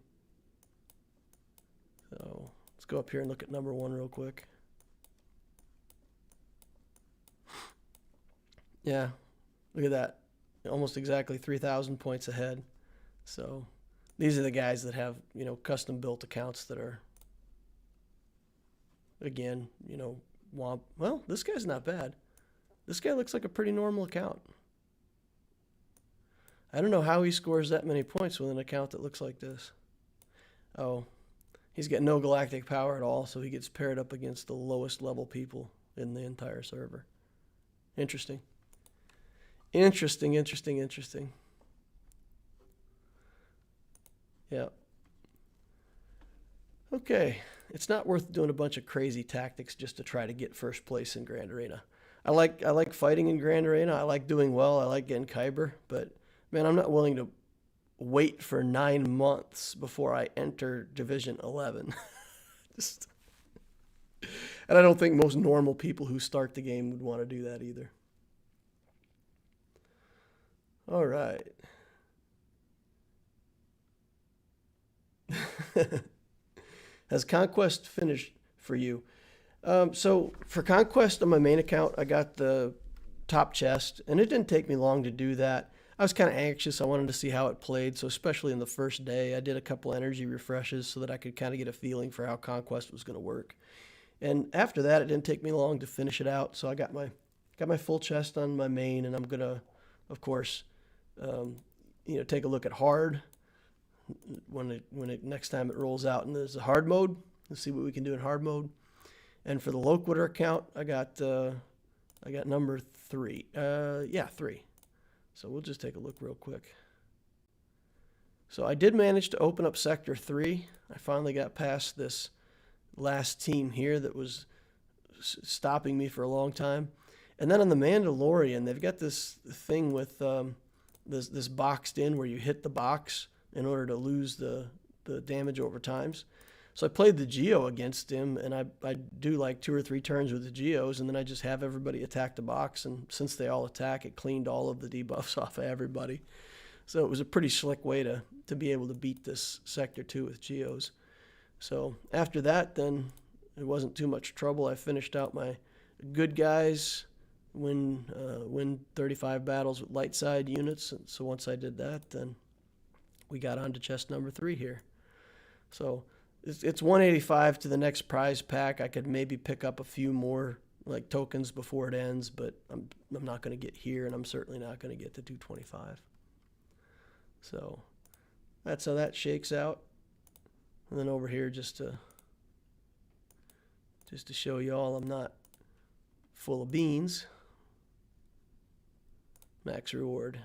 So let's go up here and look at number 1 real quick. Yeah, look at that. Almost exactly 3,000 points ahead. So these are the guys that have, custom-built accounts that are, again, well, this guy's not bad. This guy looks like a pretty normal account. I don't know how he scores that many points with an account that looks like this. Oh, he's got no galactic power at all, so he gets paired up against the lowest level people in the entire server. Interesting. Interesting. Yeah. Okay. It's not worth doing a bunch of crazy tactics just to try to get first place in Grand Arena. I like fighting in Grand Arena. I like doing well. I like getting Kyber, but man, I'm not willing to wait for 9 months before I enter Division 11. And I don't think most normal people who start the game would want to do that either. All right. Has Conquest finished for you? So for Conquest on my main account, I got the top chest, and it didn't take me long to do that. I was kind of anxious. I wanted to see how it played, so especially in the first day, I did a couple energy refreshes so that I could kind of get a feeling for how Conquest was going to work. And after that, it didn't take me long to finish it out, so I got my full chest on my main, and I'm going to, of course, take a look at hard when it next time it rolls out, and there's a hard mode. Let's see what we can do in hard mode. And for the Loquitur account, I got number 3. 3. So we'll just take a look real quick. So I did manage to open up Sector 3. I finally got past this last team here that was stopping me for a long time. And then on the Mandalorian, they've got this thing with this boxed in where you hit the box in order to lose the damage over times. So I played the Geo against him, and I do like 2 or 3 turns with the Geos, and then I just have everybody attack the box, and since they all attack, it cleaned all of the debuffs off of everybody. So it was a pretty slick way to be able to beat this Sector 2 with Geos. So after that, then it wasn't too much trouble. I finished out my good guys, win 35 battles with light side units, and so once I did that, then we got on to chest number 3 here. So it's 185 to the next prize pack. I could maybe pick up a few more like tokens before it ends, but I'm not going to get here, and I'm certainly not going to get to 225. So that's how that shakes out. And then over here, just to show you all I'm not full of beans. Max reward.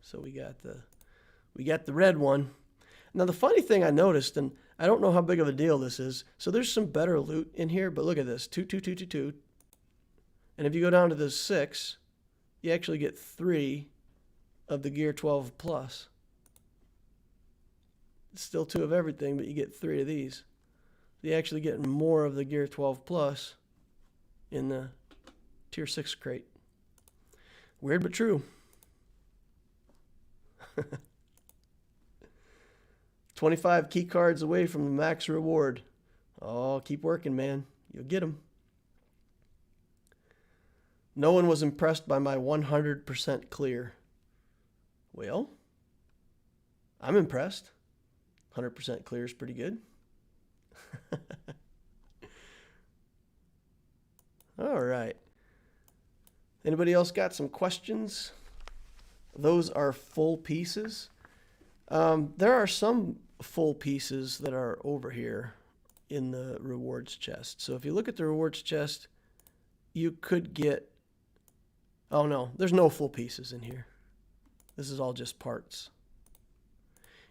So we got the red one. Now the funny thing I noticed, and I don't know how big of a deal this is. So there's some better loot in here, but look at this, 2, 2, 2, 2, 2. And if you go down to the 6, you actually get 3 of the Gear 12 Plus. It's still 2 of everything, but you get 3 of these. So you actually get more of the Gear 12 Plus in the Tier 6 crate. Weird but true. 25 key cards away from the max reward. Oh, keep working, man. You'll get them. No one was impressed by my 100% clear. Well, I'm impressed. 100% clear is pretty good. All right. Anybody else got some questions? Those are full pieces. There are some full pieces that are over here. in the rewards chest. So if you look at the rewards chest, you could get... Oh no, there's no full pieces in here. This is all just parts.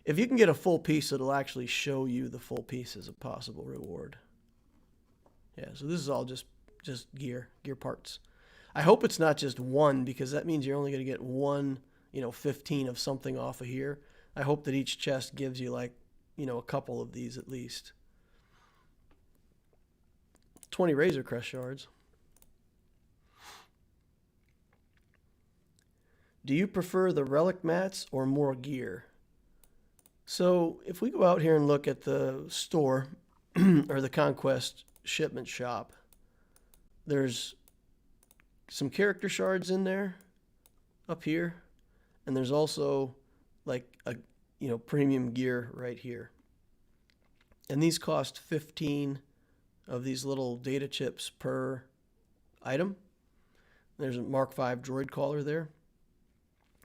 If you can get a full piece, it'll actually show you the full piece as a possible reward. Yeah, so this is all just gear parts. I hope it's not just one, because that means you're only going to get one, 15 of something off of here. I hope that each chest gives you like, a couple of these at least. 20 Razor Crest shards. Do you prefer the relic mats or more gear? So if we go out here and look at the store or the Conquest shipment shop, there's some character shards in there up here, and there's also like a premium gear right here. And these cost 15 of these little data chips per item. There's a Mark V droid collar there,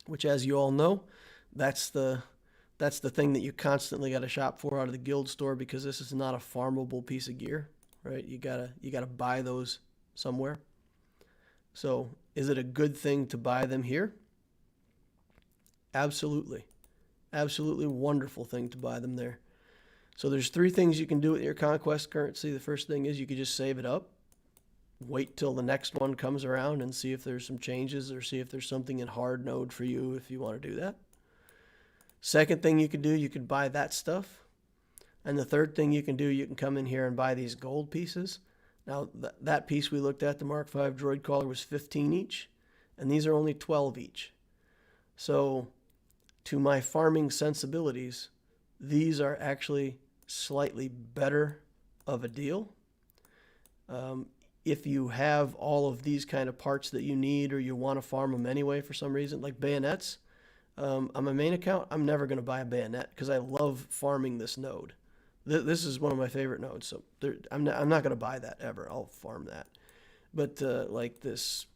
which, as you all know, that's the thing that you constantly got to shop for out of the guild store, because this is not a farmable piece of gear, right? You gotta buy those somewhere. So is it a good thing to buy them here? Absolutely. Absolutely wonderful thing to buy them there. So there's 3 things you can do with your Conquest currency. The first thing is you could just save it up, wait till the next one comes around and see if there's some changes, or see if there's something in hard node for you if you want to do that. Second thing you could do, you could buy that stuff. And the third thing you can do, you can come in here and buy these gold pieces. Now, that piece we looked at, the Mark V droid collar, was 15 each, and these are only 12 each. So, to my farming sensibilities, these are actually slightly better of a deal. If you have all of these kind of parts that you need, or you want to farm them anyway for some reason, like bayonets, on my main account, I'm never going to buy a bayonet because I love farming this node. This is one of my favorite nodes, so I'm not going to buy that ever. I'll farm that. But like this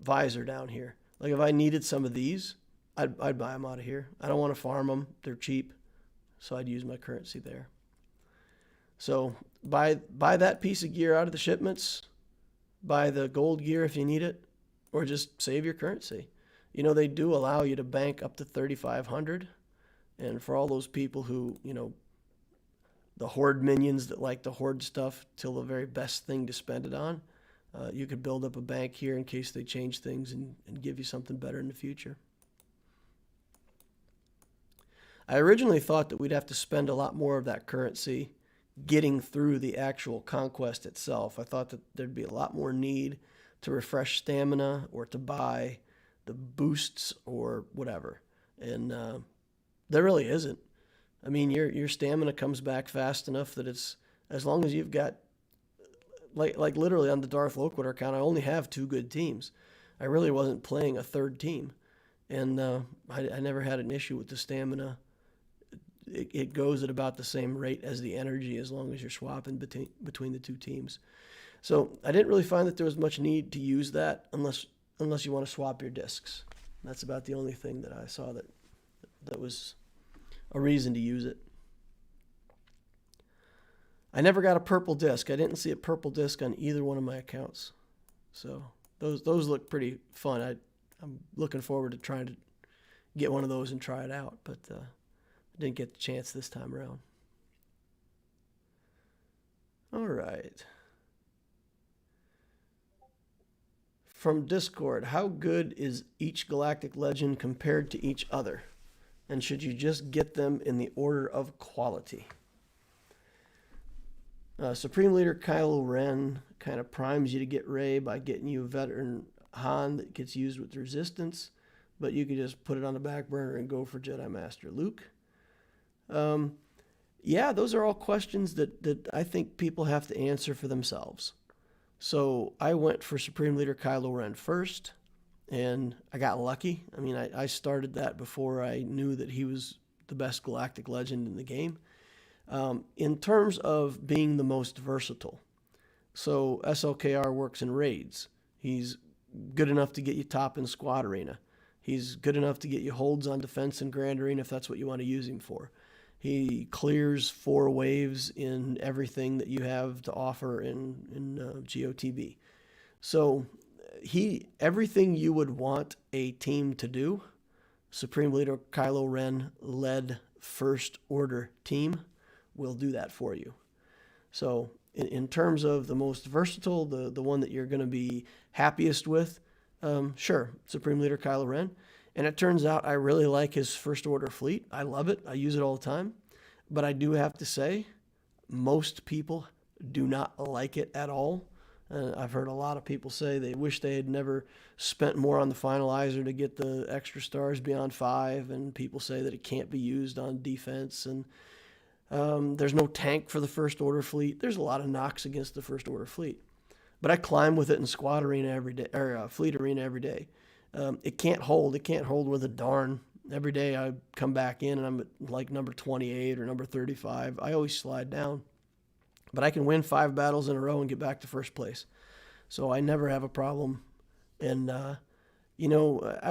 visor down here, like if I needed some of these, I'd buy them out of here. I don't want to farm them. They're cheap, so I'd use my currency there. So buy that piece of gear out of the shipments, buy the gold gear if you need it, or just save your currency. They do allow you to bank up to 3,500, and for all those people who, the horde minions that like to hoard stuff till the very best thing to spend it on, you could build up a bank here in case they change things and give you something better in the future. I originally thought that we'd have to spend a lot more of that currency getting through the actual conquest itself. I thought that there'd be a lot more need to refresh stamina or to buy the boosts or whatever. And there really isn't. I mean, your stamina comes back fast enough that it's, as long as you've got, like literally on the Darth Loquitur account, I only have 2 good teams. I really wasn't playing a third team. And I never had an issue with the stamina. It goes at about the same rate as the energy, as long as you're swapping between the 2 teams. So I didn't really find that there was much need to use that unless you want to swap your discs. That's about the only thing that I saw that was a reason to use it. I never got a purple disc. I didn't see a purple disc on either one of my accounts. So those look pretty fun. I'm looking forward to trying to get one of those and try it out, but I didn't get the chance this time around. All right. From Discord, how good is each galactic legend compared to each other? And should you just get them in the order of quality? Supreme Leader Kylo Ren kind of primes you to get Rey by getting you a veteran Han that gets used with resistance, but you could just put it on the back burner and go for Jedi Master Luke. Yeah, those are all questions that I think people have to answer for themselves. So I went for Supreme Leader Kylo Ren first, and I got lucky. I mean, I started that before I knew that he was the best galactic legend in the game. In terms of being the most versatile, so SLKR works in raids. He's good enough to get you top in squad arena. He's good enough to get you holds on defense and grand arena if that's what you want to use him for. He clears 4 waves in everything that you have to offer in GOTB. So everything you would want a team to do, Supreme Leader Kylo Ren led First Order team will do that for you. So in terms of the most versatile, the one that you're going to be happiest with, sure, Supreme Leader Kylo Ren. And it turns out I really like his First Order fleet. I love it. I use it all the time. But I do have to say, most people do not like it at all. I've heard a lot of people say they wish they had never spent more on the finalizer to get the extra stars beyond 5, and people say that it can't be used on defense, and there's no tank for the First Order fleet. There's a lot of knocks against the First Order fleet. But I climb with it in Squad Arena every day, or Fleet Arena every day. It can't hold. It can't hold with a darn. Every day I come back in and I'm at like number 28 or number 35. I always slide down. But I can win 5 battles in a row and get back to first place. So I never have a problem. And, I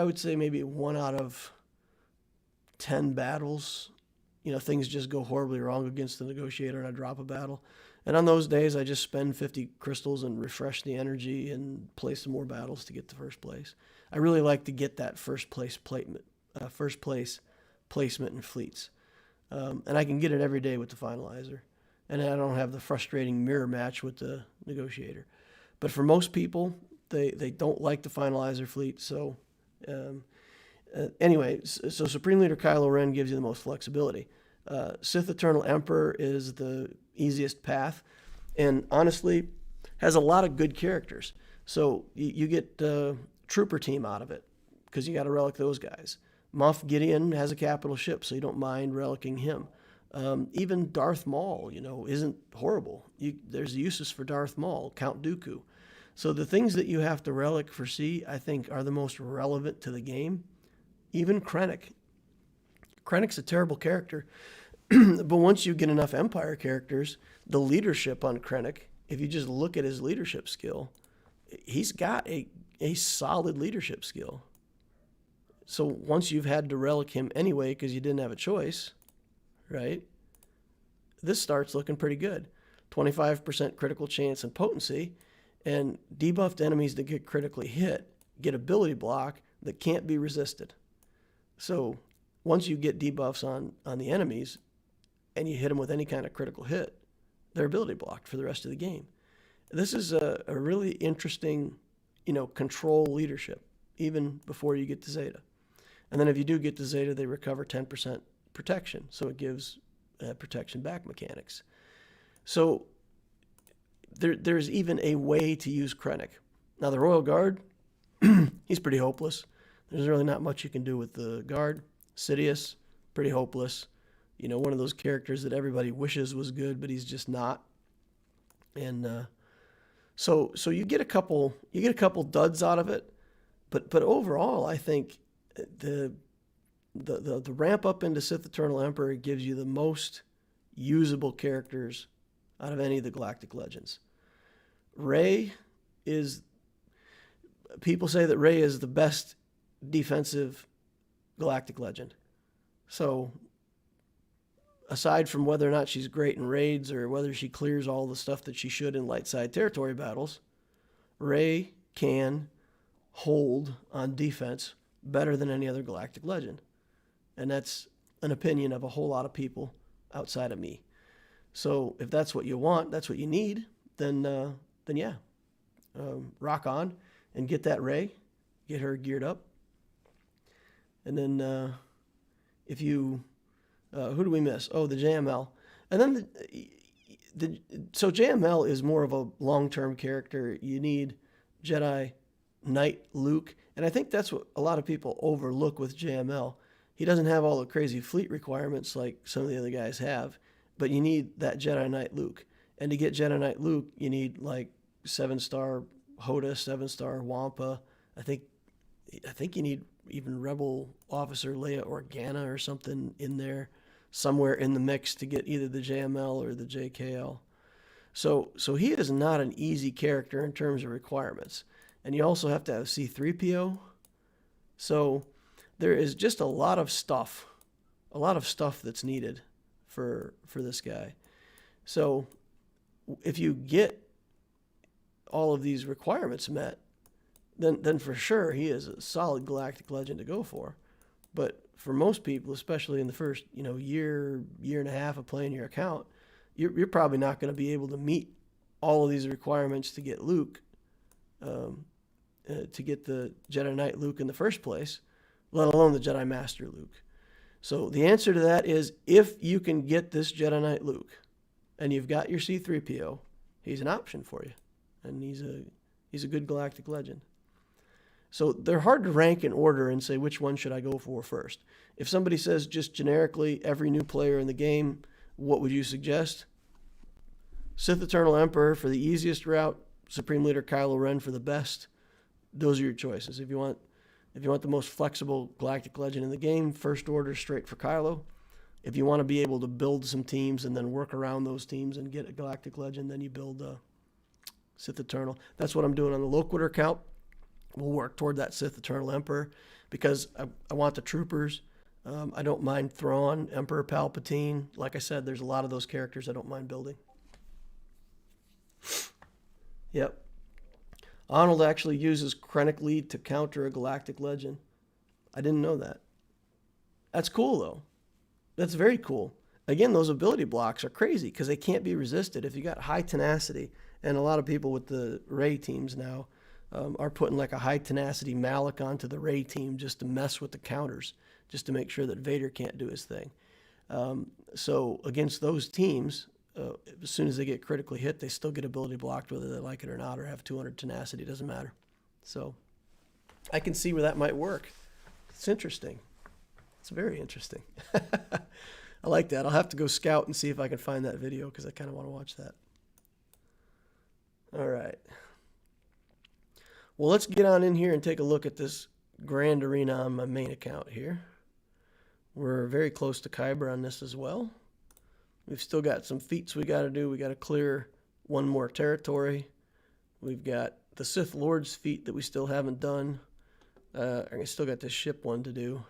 would say maybe 1 out of 10 battles, things just go horribly wrong against the negotiator and I drop a battle. And on those days, I just spend 50 crystals and refresh the energy and play some more battles to get to first place. I really like to get that first place placement in fleets. And I can get it every day with the finalizer. And I don't have the frustrating mirror match with the negotiator. But for most people, they don't like the finalizer fleet. So anyway, so Supreme Leader Kylo Ren gives you the most flexibility. Sith Eternal Emperor is the easiest path, and honestly, has a lot of good characters. So you get Trooper Team out of it, because you got to relic those guys. Moff Gideon has a capital ship, so you don't mind relicking him. Even Darth Maul, isn't horrible. There's uses for Darth Maul, Count Dooku. So the things that you have to relic for C, I think, are the most relevant to the game. Even Krennic. Krennic's a terrible character, but once you get enough Empire characters, the leadership on Krennic, if you just look at his leadership skill, he's got a solid leadership skill. So once you've had to relic him anyway because you didn't have a choice, right, this starts looking pretty good. 25% critical chance and potency, and debuffed enemies that get critically hit get ability block that can't be resisted. So once you get debuffs on the enemies and you hit them with any kind of critical hit, they're ability blocked for the rest of the game. This is a really interesting, control leadership, even before you get to Zeta. And then if you do get to Zeta, they recover 10% protection. So it gives protection back mechanics. So there's even a way to use Krennic. Now, the Royal Guard, he's pretty hopeless. There's really not much you can do with the Guard. Sidious, pretty hopeless. One of those characters that everybody wishes was good, but he's just not. And so you get a couple duds out of it, but overall, I think the ramp up into Sith Eternal Emperor gives you the most usable characters out of any of the Galactic Legends. People say that Rey is the best defensive Galactic Legend. So aside from whether or not she's great in raids or whether she clears all the stuff that she should in light side territory battles, Rey can hold on defense better than any other Galactic Legend. And that's an opinion of a whole lot of people outside of me. So if that's what you want, that's what you need, then yeah, rock on and get that Rey, get her geared up. And then if you, who do we miss? Oh, the JML. And then so JML is more of a long-term character. You need Jedi Knight Luke. And I think that's what a lot of people overlook with JML. He doesn't have all the crazy fleet requirements like some of the other guys have, but you need that Jedi Knight Luke. And to get Jedi Knight Luke, you need like 7-star Hoda, 7-star Wampa. I think you need even Rebel Officer Leia Organa or something in there, somewhere in the mix to get either the JML or the JKL. So he is not an easy character in terms of requirements. And you also have to have C-3PO. So there is just a lot of stuff that's needed for this guy. So if you get all of these requirements met, then for sure he is a solid galactic legend to go for. But for most people, especially in the first year and a half of playing your account, you're probably not going to be able to meet all of these requirements to get Luke, to get the Jedi Knight Luke in the first place, let alone the Jedi Master Luke. So the answer to that is, if you can get this Jedi Knight Luke and you've got your C-3PO, he's an option for you. And he's a good galactic legend. So they're hard to rank in order and say which one should I go for first. If somebody says just generically every new player in the game, what would you suggest? Sith Eternal Emperor for the easiest route, Supreme Leader Kylo Ren for the best. Those are your choices. If you want the most flexible galactic legend in the game, First Order straight for Kylo. If you want to be able to build some teams and then work around those teams and get a galactic legend, then you build Sith Eternal. That's what I'm doing on the Loquitur account. We'll work toward that Sith Eternal Emperor because I want the troopers. I don't mind Thrawn, Emperor Palpatine. Like I said, there's a lot of those characters I don't mind building. Yep. Arnold actually uses Krennic Lead to counter a galactic legend. I didn't know that. That's cool, though. That's very cool. Again, those ability blocks are crazy because they can't be resisted. If you got high tenacity, and a lot of people with the Rey teams now are putting like a high tenacity Malak onto the Rey team just to mess with the counters, just to make sure that Vader can't do his thing. So against those teams, as soon as they get critically hit, they still get ability blocked, whether they like it or not, or have 200 tenacity. It doesn't matter. So I can see where that might work. It's interesting. It's very interesting. I like that. I'll have to go scout and see if I can find that video because I kind of want to watch that. All right. Well, let's get on in here and take a look at this Grand Arena on my main account here. We're very close to Kyber on this as well. We've still got some feats we got to do. We got to clear one more territory. We've got the Sith Lord's feat that we still haven't done. I still got this ship one to do.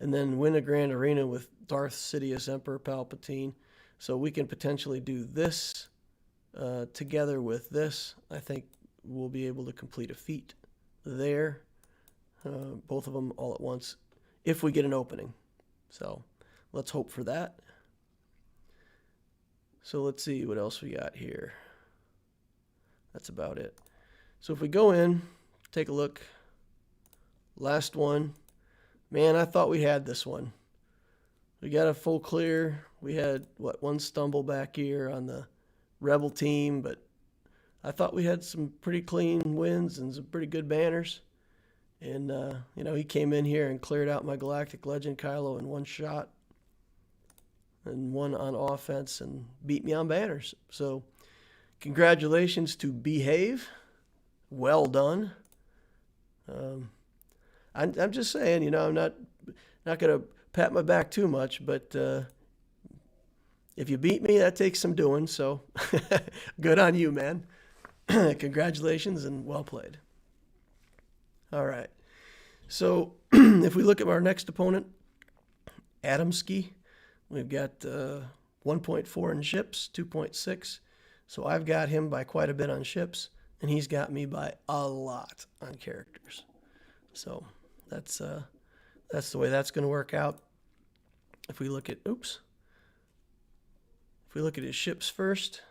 And then win a Grand Arena with Darth Sidious, Emperor Palpatine. So we can potentially do this together with this. I think we'll be able to complete a feat there. Both of them all at once if we get an opening. So let's hope for that. So let's see what else we got here. That's about it. So if we go in, take a look. Last one. Man, I thought we had this one. We got a full clear. We had, one stumble back here on the Rebel team, but I thought we had some pretty clean wins and some pretty good banners. And, he came in here and cleared out my Galactic Legend Kylo in one shot and won on offense and beat me on banners. So congratulations to Behave. Well done. I'm just saying, I'm not going to pat my back too much, but if you beat me, that takes some doing. So good on you, man. Congratulations and well played. All right. So if we look at our next opponent, Adamski, we've got 1.4 in ships, 2.6. So I've got him by quite a bit on ships, and he's got me by a lot on characters. So that's the way that's going to work out. If we look at his ships first,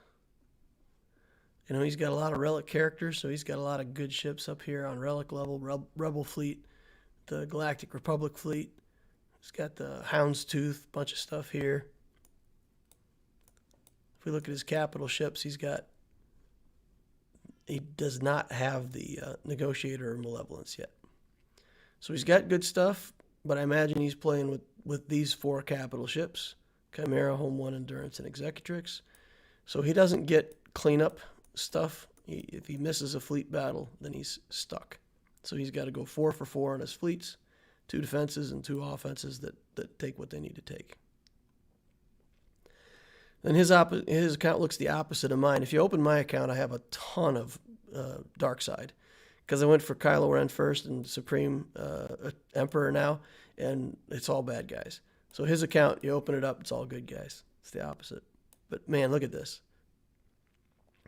he's got a lot of relic characters, so he's got a lot of good ships up here on relic level. Rebel fleet, the Galactic Republic fleet. He's got the Houndstooth, bunch of stuff here. If we look at his capital ships, he does not have the Negotiator or Malevolence yet. So he's got good stuff, but I imagine he's playing with these 4 capital ships: Chimera, Home One, Endurance, and Executrix. So he doesn't get cleanup stuff. If he misses a fleet battle, then he's stuck. So he's got to go 4 for 4 on his fleets, 2 defenses and 2 offenses that take what they need to take. And his account looks the opposite of mine. If you open my account, I have a ton of dark side, because I went for Kylo Ren first and Supreme Emperor now, and it's all bad guys. So his account, you open it up, it's all good guys. It's the opposite. But man, look at this.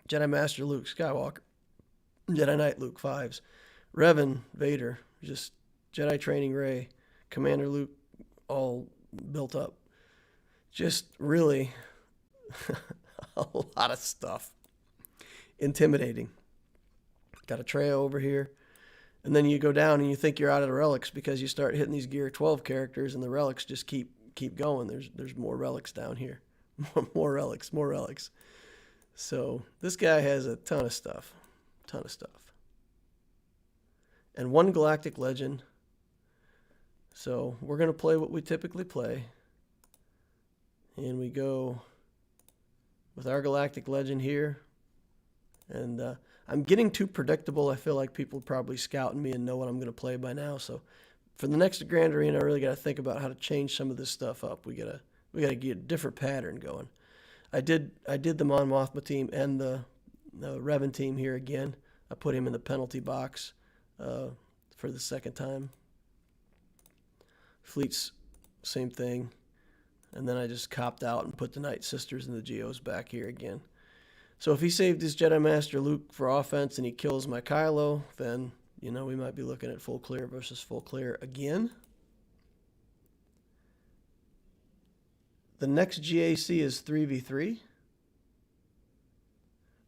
Jedi Master Luke Skywalker. Jedi Knight Luke 5s. Revan Vader. Just Jedi Training Rey. Commander Luke all built up. Just really a lot of stuff. Intimidating. Got a Traya over here. And then you go down and you think you're out of the relics because you start hitting these Gear 12 characters and the relics just keep going. There's more relics down here. More relics. So this guy has a ton of stuff. And one Galactic Legend. So we're going to play what we typically play. And we go with our Galactic Legend here. And I'm getting too predictable. I feel like people are probably scouting me and know what I'm going to play by now. So for the next Grand Arena, I really got to think about how to change some of this stuff up. We got to get a different pattern going. I did the Mon Mothma team and the Revan team here again. I put him in the penalty box for the second time. Fleets, same thing. And then I just copped out and put the Night Sisters and the Geos back here again. So if he saved his Jedi Master Luke for offense and he kills my Kylo, then, we might be looking at full clear versus full clear again. The next GAC is 3v3.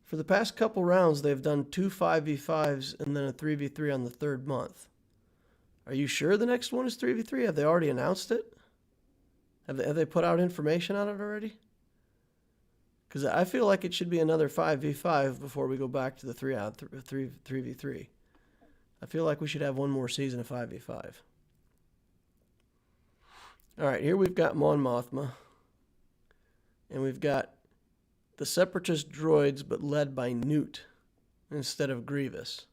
For the past couple rounds, they've done 2 5v5s and then a 3v3 on the third month. Are you sure the next one is 3v3? Have they already announced it? Have they put out information on it already? Because I feel like it should be another 5v5 before we go back to the 3v3. I feel like we should have one more season of 5v5. All right, here we've got Mon Mothma. And we've got the Separatist droids, but led by Newt instead of Grievous.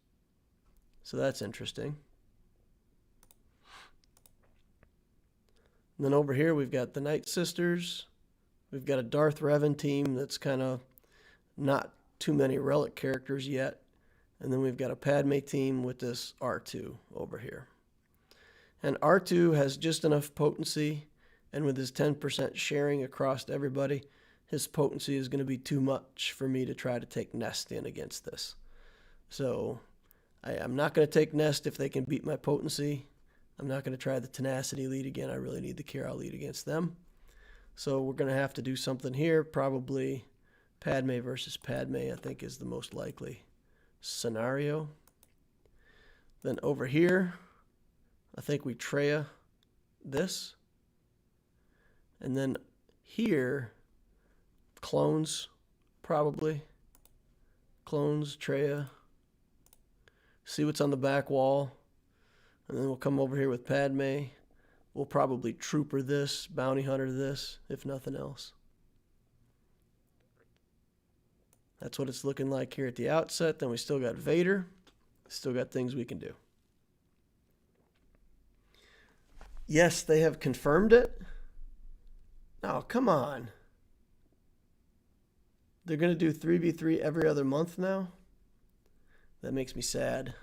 So that's interesting. And then over here we've got the Night Sisters. We've got a Darth Revan team that's kind of not too many relic characters yet. And then we've got a Padme team with this R2 over here. And R2 has just enough potency, and with his 10% sharing across everybody, his potency is going to be too much for me to try to take Nest in against this. So I'm not going to take Nest if they can beat my potency. I'm not going to try the Tenacity lead again. I really need the Kira lead against them. So we're going to have to do something here. Probably Padme versus Padme, I think, is the most likely scenario. Then over here, I think we Traya this. And then here, clones, probably. Clones, Traya. See what's on the back wall. And then we'll come over here with Padme. We'll probably Trooper this, Bounty Hunter this, if nothing else. That's what it's looking like here at the outset. Then we still got Vader. Still got things we can do. Yes, they have confirmed it. Oh, come on. They're going to do 3v3 every other month now? That makes me sad.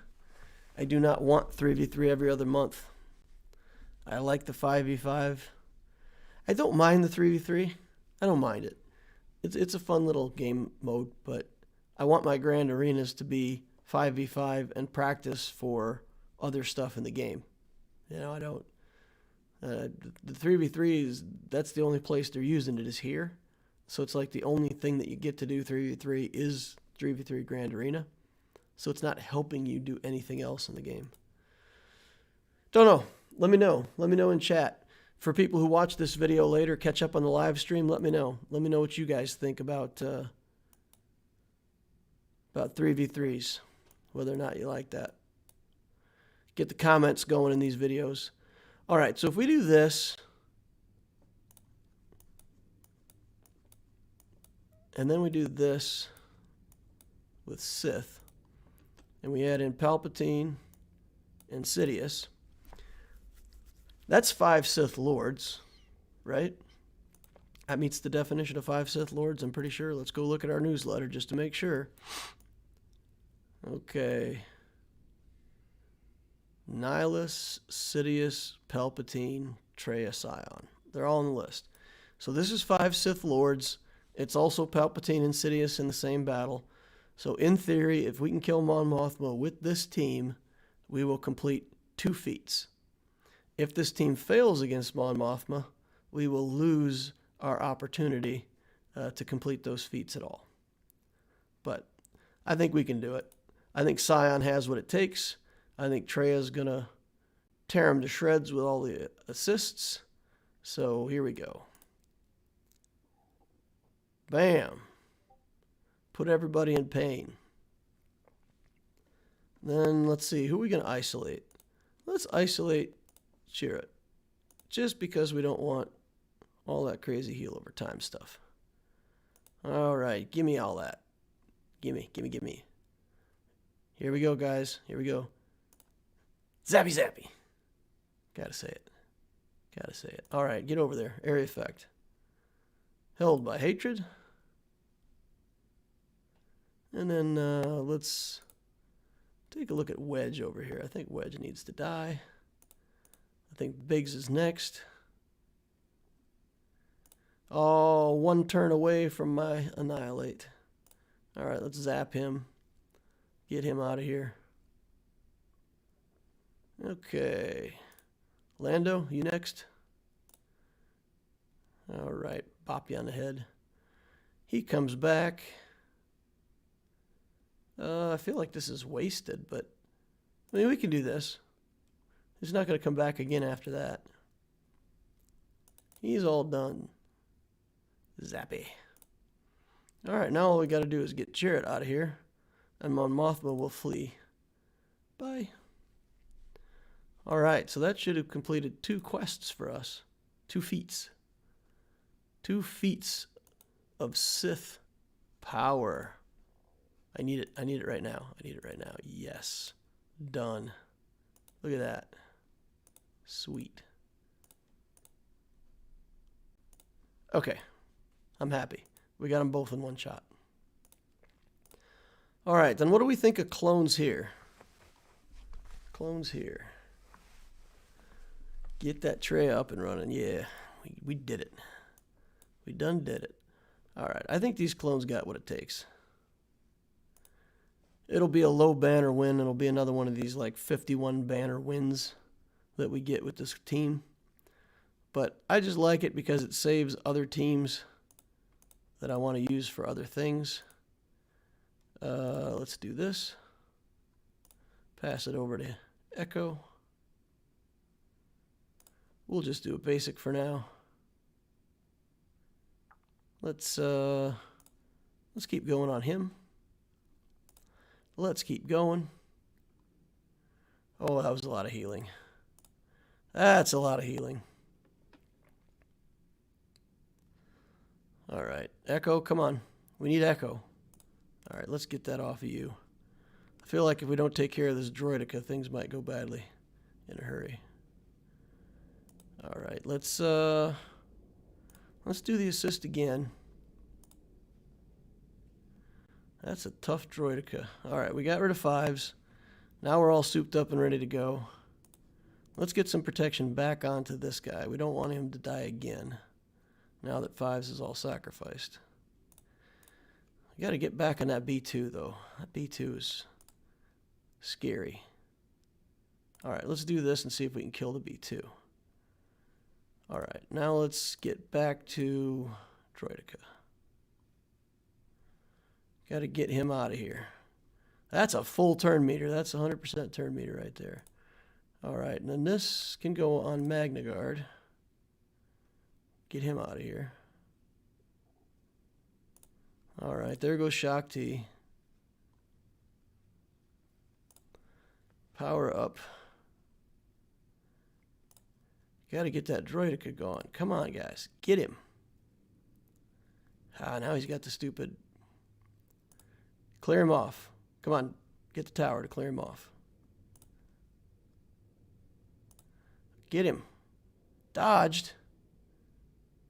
I do not want 3v3 every other month. I like the 5v5. I don't mind the 3v3. I don't mind it. It's a fun little game mode, but I want my Grand Arenas to be 5v5 and practice for other stuff in the game. I don't... the 3v3 that's the only place they're using it is here. So it's like the only thing that you get to do 3v3 is 3v3 Grand Arena. So it's not helping you do anything else in the game. Don't know. Let me know. Let me know in chat. For people who watch this video later, catch up on the live stream, let me know. Let me know what you guys think about 3v3s, whether or not you like that. Get the comments going in these videos. All right, so if we do this, and then we do this with Sith, and we add in Palpatine and Sidious, that's 5 Sith Lords, right? That meets the definition of 5 Sith Lords, I'm pretty sure. Let's go look at our newsletter just to make sure. Okay. Nihilus, Sidious, Palpatine, Traya, Scion. They're all on the list. So this is 5 Sith Lords. It's also Palpatine and Sidious in the same battle. So in theory, if we can kill Mon Mothma with this team, we will complete 2 feats. If this team fails against Mon Mothma, we will lose our opportunity to complete those feats at all. But I think we can do it. I think Scion has what it takes. I think Treya's going to tear him to shreds with all the assists. So here we go. Bam. Put everybody in pain. Then let's see, who are we going to isolate? Let's isolate Chirrut. Just because we don't want all that crazy heal over time stuff. All right, give me all that. Gimme. Here we go, guys. Here we go. Zappy zappy. Gotta say it. All right, get over there. Area effect. Held by hatred. And then let's take a look at Wedge over here. I think Wedge needs to die. I think Biggs is next. Oh, 1 turn away from my annihilate. All right, let's zap him. Get him out of here. Okay. Lando, you next? All right, bop you on the head. He comes back. I feel like this is wasted, but I mean, we can do this. He's not going to come back again after that. He's all done. Zappy. All right, now all we got to do is get Chirrut out of here, and Mon Mothma will flee. Bye. All right, so that should have completed 2 quests for us. 2 feats. 2 feats of Sith power. I need it. I need it right now. Yes. Done. Look at that. Sweet. Okay. I'm happy. We got them both in one shot. All right, then what do we think of clones here? Clones here. Get that tray up and running. Yeah, we did it. We done did it. All right, I think these clones got what it takes. It'll be a low banner win. It'll be another one of these like 51 banner wins that we get with this team. But I just like it because it saves other teams that I want to use for other things. Let's do this. Pass it over to Echo. We'll just do a basic for now. Let's keep going on him. Let's keep going. Oh, that was a lot of healing. That's a lot of healing. All right, Echo, come on. We need Echo. All right, let's get that off of you. I feel like if we don't take care of this droidica, things might go badly in a hurry. All right, let's do the assist again. That's a tough droidica. All right, we got rid of 5s. Now we're all souped up and ready to go. Let's get some protection back onto this guy. We don't want him to die again now that 5s is all sacrificed. We got to get back on that B2, though. That B2 is scary. All right, let's do this and see if we can kill the B2. All right, now let's get back to droidica. Got to get him out of here. That's a full turn meter. That's 100% turn meter right there. All right, and then this can go on Magna Guard. Get him out of here. All right, there goes Shakti. Power up. Got to get that droidica going. Come on, guys. Get him. Ah, now he's got the stupid... Clear him off. Come on, get the tower to clear him off. Get him. Dodged.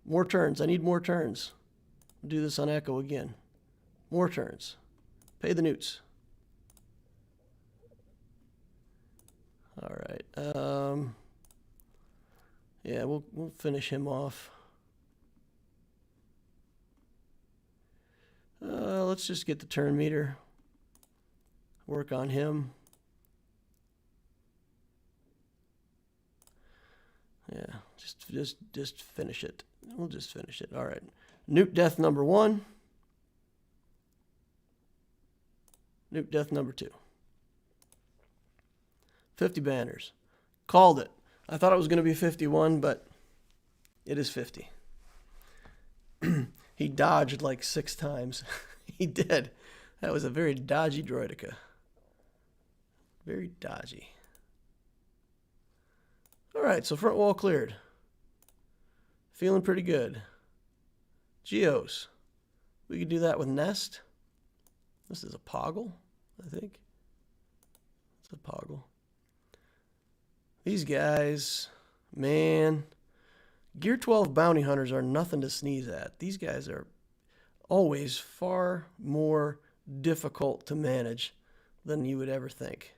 More turns. I need more turns. I'll do this on Echo again. More turns. Pay the newts. All right. Yeah, we'll finish him off. Let's just get the turn meter. Work on him. Yeah, just finish it. We'll just finish it. All right. Nuke death number 1. Nuke death number 2. 50 banners. Called it. I thought it was going to be 51, but it is 50. He dodged like 6 times. He did. That was a very dodgy droideka. Very dodgy. All right, so front wall cleared. Feeling pretty good. Geos. We could do that with Nest. This is a Poggle, I think. It's a Poggle. These guys, man. Gear 12 bounty hunters are nothing to sneeze at. These guys are always far more difficult to manage than you would ever think.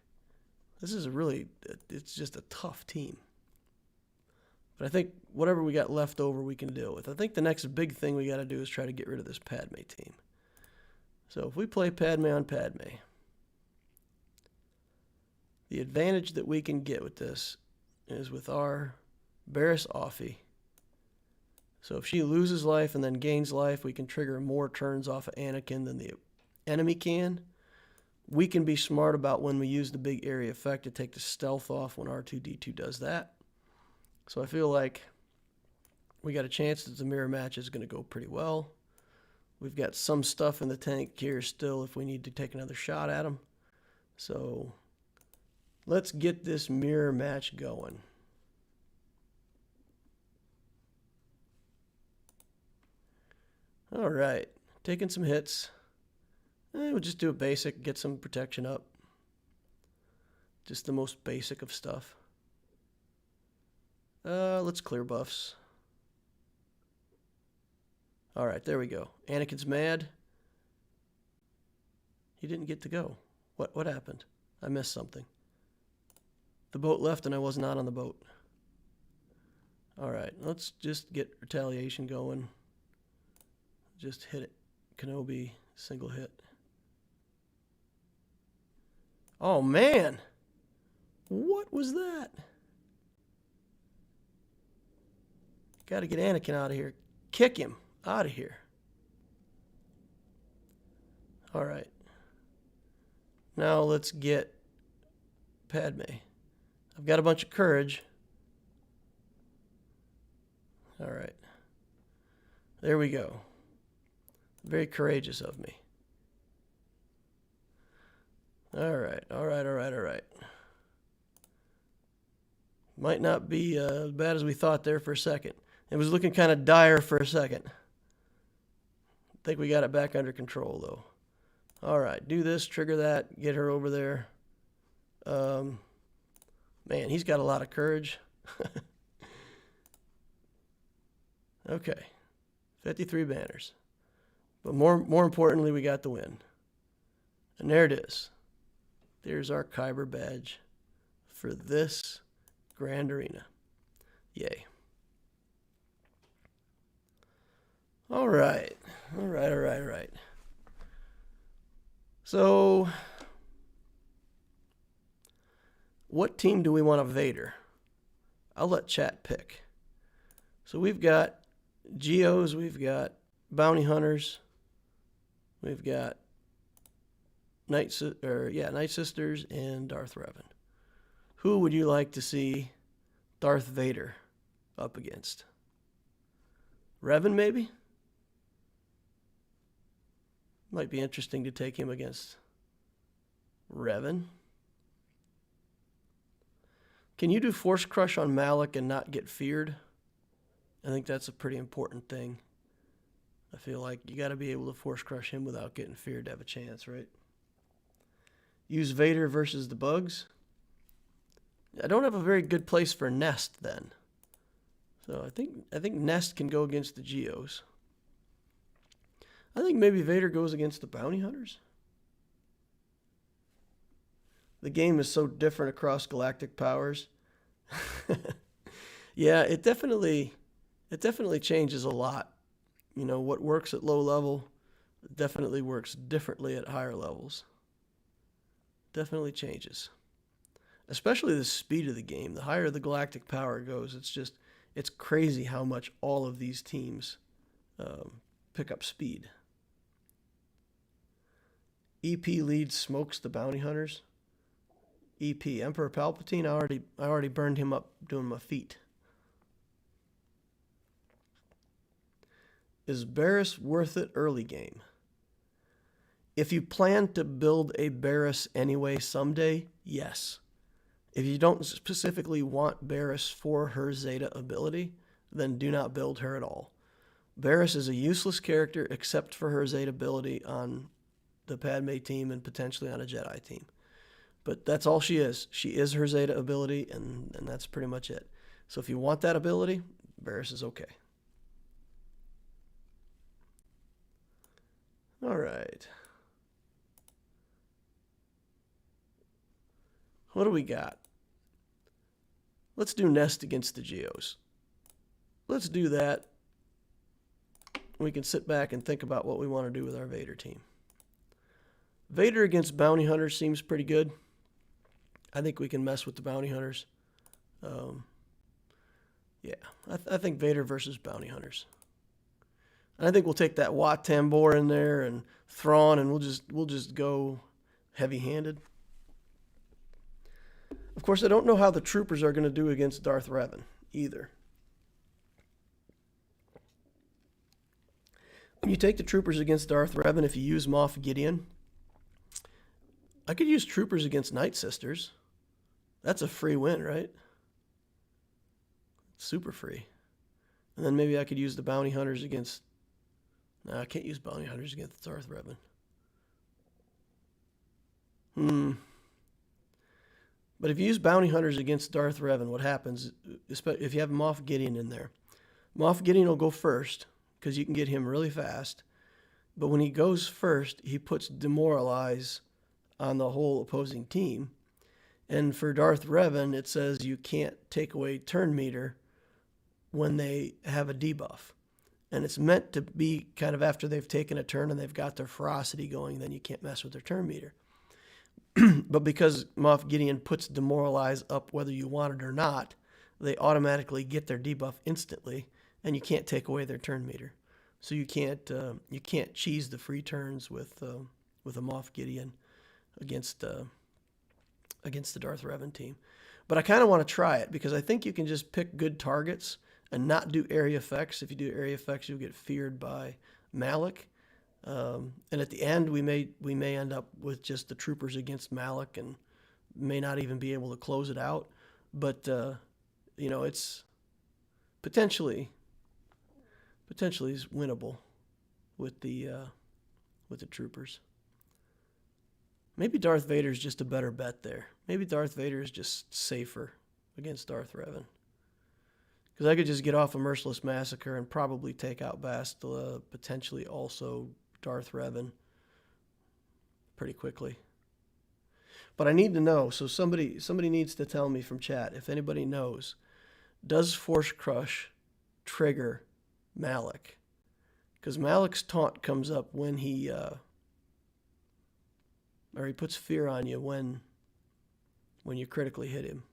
This is it's just a tough team. But I think whatever we got left over, we can deal with. I think the next big thing we got to do is try to get rid of this Padme team. So if we play Padme on Padme, the advantage that we can get with this is with our Barriss Offee. So if she loses life and then gains life, we can trigger more turns off of Anakin than the enemy can. We can be smart about when we use the big area effect to take the stealth off when R2-D2 does that. So I feel like we got a chance that the mirror match is going to go pretty well. We've got some stuff in the tank here still if we need to take another shot at them. So let's get this mirror match going. All right, taking some hits. We'll just do a basic, get some protection up. Just the most basic of stuff. Let's clear buffs. All right, there we go. Anakin's mad. He didn't get to go. What happened? I missed something. The boat left and I was not on the boat. All right, let's just get retaliation going. Just hit it. Kenobi, single hit. Oh, man. What was that? Got to get Anakin out of here. Kick him out of here. All right. Now let's get Padme. I've got a bunch of courage. All right. There we go. Very courageous of me. All right. Might not be as bad as we thought there for a second. It was looking kind of dire for a second. I think we got it back under control, though. All right, do this, trigger that, get her over there. Man, he's got a lot of courage. Okay, 53 banners. But more importantly, we got the win. And there it is. There's our Kyber badge for this Grand Arena. Yay. All right. So, what team do we want a Vader? I'll let chat pick. So we've got Geos, we've got Bounty Hunters, we've got Night Sisters, and Darth Revan. Who would you like to see Darth Vader up against? Revan, maybe? Might be interesting to take him against Revan. Can you do Force Crush on Malak and not get feared? I think that's a pretty important thing. I feel like you got to be able to Force Crush him without getting feared to have a chance, right? Use Vader versus the bugs. I don't have a very good place for Nest then. So I think Nest can go against the Geos. I think maybe Vader goes against the Bounty Hunters. The game is so different across galactic powers. Yeah, it definitely changes a lot. You know, what works at low level It definitely works differently at higher levels. Definitely changes. Especially the speed of the game. The higher the galactic power goes, it's crazy how much all of these teams pick up speed. EP lead smokes the bounty hunters. EP, Emperor Palpatine, I already burned him up doing my feet. Is Barriss worth it early game? If you plan to build a Barriss anyway someday, yes. If you don't specifically want Barriss for her Zeta ability, then do not build her at all. Barriss is a useless character except for her Zeta ability on the Padme team and potentially on a Jedi team. But that's all she is. She is her Zeta ability, and that's pretty much it. So if you want that ability, Barriss is okay. All right. What do we got? Let's do Nest against the Geos. Let's do that. We can sit back and think about what we want to do with our Vader team. Vader against Bounty Hunters seems pretty good. I think we can mess with the Bounty Hunters. Yeah, I think Vader versus Bounty Hunters. And I think we'll take that Wat Tambor in there and Thrawn, and we'll just go heavy-handed. Of course, I don't know how the troopers are going to do against Darth Revan either. When you take the troopers against Darth Revan, if you use Moff Gideon, I could use troopers against Night Sisters. That's a free win, right? Super free. And then maybe I could use the Bounty Hunters against... No, I can't use Bounty Hunters against Darth Revan. But if you use Bounty Hunters against Darth Revan, what happens, if you have Moff Gideon in there, Moff Gideon will go first, because you can get him really fast. But when he goes first, he puts Demoralize on the whole opposing team. And for Darth Revan, it says you can't take away turn meter when they have a debuff. And it's meant to be kind of after they've taken a turn and they've got their ferocity going, then you can't mess with their turn meter. But because Moff Gideon puts Demoralize up whether you want it or not, they automatically get their debuff instantly, and you can't take away their turn meter. So you can't cheese the free turns with a Moff Gideon against the Darth Revan team. But I kind of want to try it because I think you can just pick good targets and not do area effects. If you do area effects, you'll get feared by Malak. And at the end, we may end up with just the troopers against Malak and may not even be able to close it out. But it's potentially is winnable with the troopers. Maybe Darth Vader's just a better bet there. Maybe Darth Vader is just safer against Darth Revan. Because I could just get off a Merciless Massacre and probably take out Bastila, potentially also Darth Revan pretty quickly. But I need to know, so somebody needs to tell me from chat, if anybody knows, does Force Crush trigger Malak? Because Malak's taunt comes up when he puts fear on you when you critically hit him.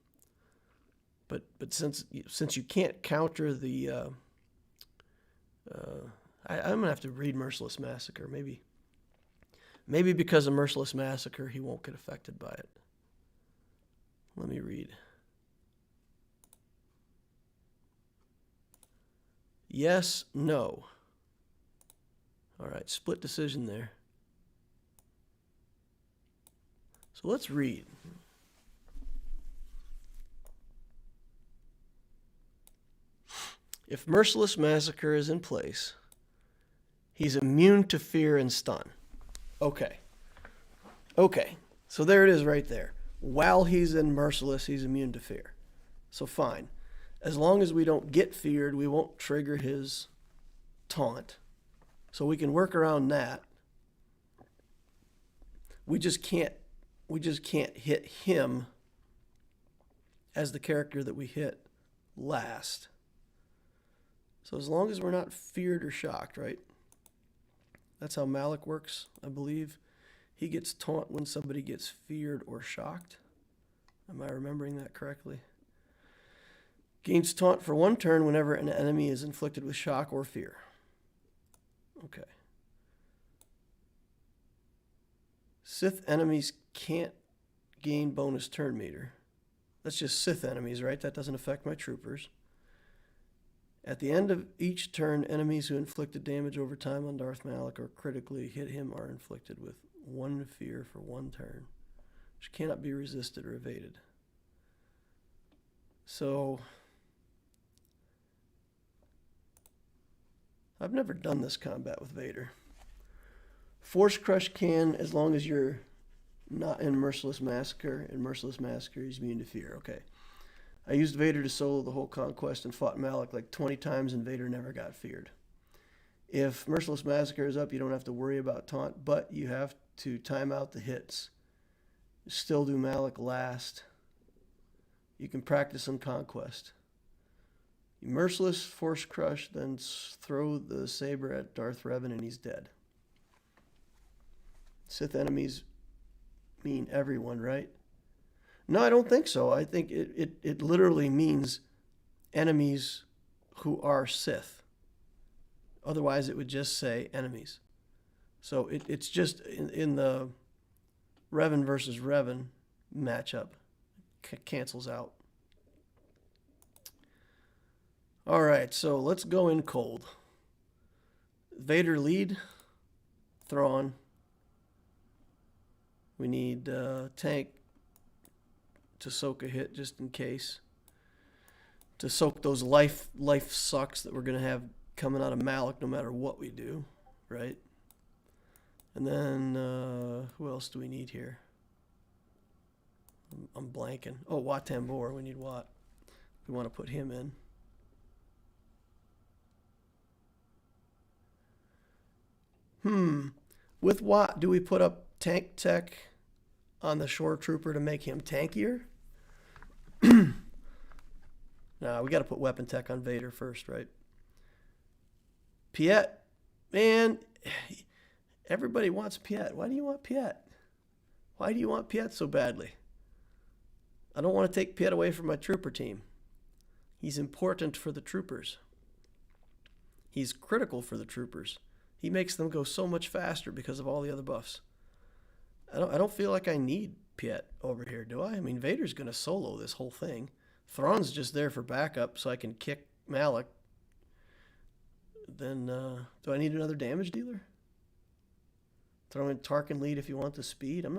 But since you can't counter the I'm gonna have to read Merciless Massacre. Maybe because of Merciless Massacre he won't get affected by it. Let me read. Yes, no. All right, split decision there. So let's read. If Merciless Massacre is in place, he's immune to fear and stun. Okay. So there it is right there. While he's in Merciless, he's immune to fear. So fine. As long as we don't get feared, we won't trigger his taunt. So we can work around that. We just can't hit him as the character that we hit last. So as long as we're not feared or shocked, right? That's how Malak works, I believe. He gets taunt when somebody gets feared or shocked. Am I remembering that correctly? Gains taunt for 1 turn whenever an enemy is inflicted with shock or fear. Okay. Sith enemies can't gain bonus turn meter. That's just Sith enemies, right? That doesn't affect my troopers. At the end of each turn, enemies who inflicted damage over time on Darth Malak or critically hit him are inflicted with 1 fear for 1 turn, which cannot be resisted or evaded. So, I've never done this combat with Vader. Force Crush can, as long as you're not in Merciless Massacre. In Merciless Massacre, he's immune to fear. Okay. I used Vader to solo the whole conquest and fought Malak like 20 times, and Vader never got feared. If Merciless Massacre is up, you don't have to worry about taunt, but you have to time out the hits. Still do Malak last. You can practice on Conquest. You Merciless, Force Crush, then throw the saber at Darth Revan and he's dead. Sith enemies mean everyone, right? No, I don't think so. I think it literally means enemies who are Sith. Otherwise, it would just say enemies. So it's just in the Revan versus Revan matchup. Cancels out. All right, so let's go in cold. Vader lead. Thrawn. We need tank to soak a hit just in case. To soak those life sucks that we're going to have coming out of Malak no matter what we do, right? And then who else do we need here? I'm blanking. Oh, Wat Tambor. We need Wat. We want to put him in. With Wat, do we put up tank tech on the shore trooper to make him tankier? Nah, we got to put weapon tech on Vader first, right? Piet, man, everybody wants Piet. Why do you want Piet? Why do you want Piet so badly? I don't want to take Piet away from my trooper team. He's important for the troopers. He's critical for the troopers. He makes them go so much faster because of all the other buffs. I don't feel like I need Piet over here, do I? I mean, Vader's going to solo this whole thing. Thrawn's just there for backup so I can kick Malak. Then, do I need another damage dealer? Throw in Tarkin lead if you want the speed. I'm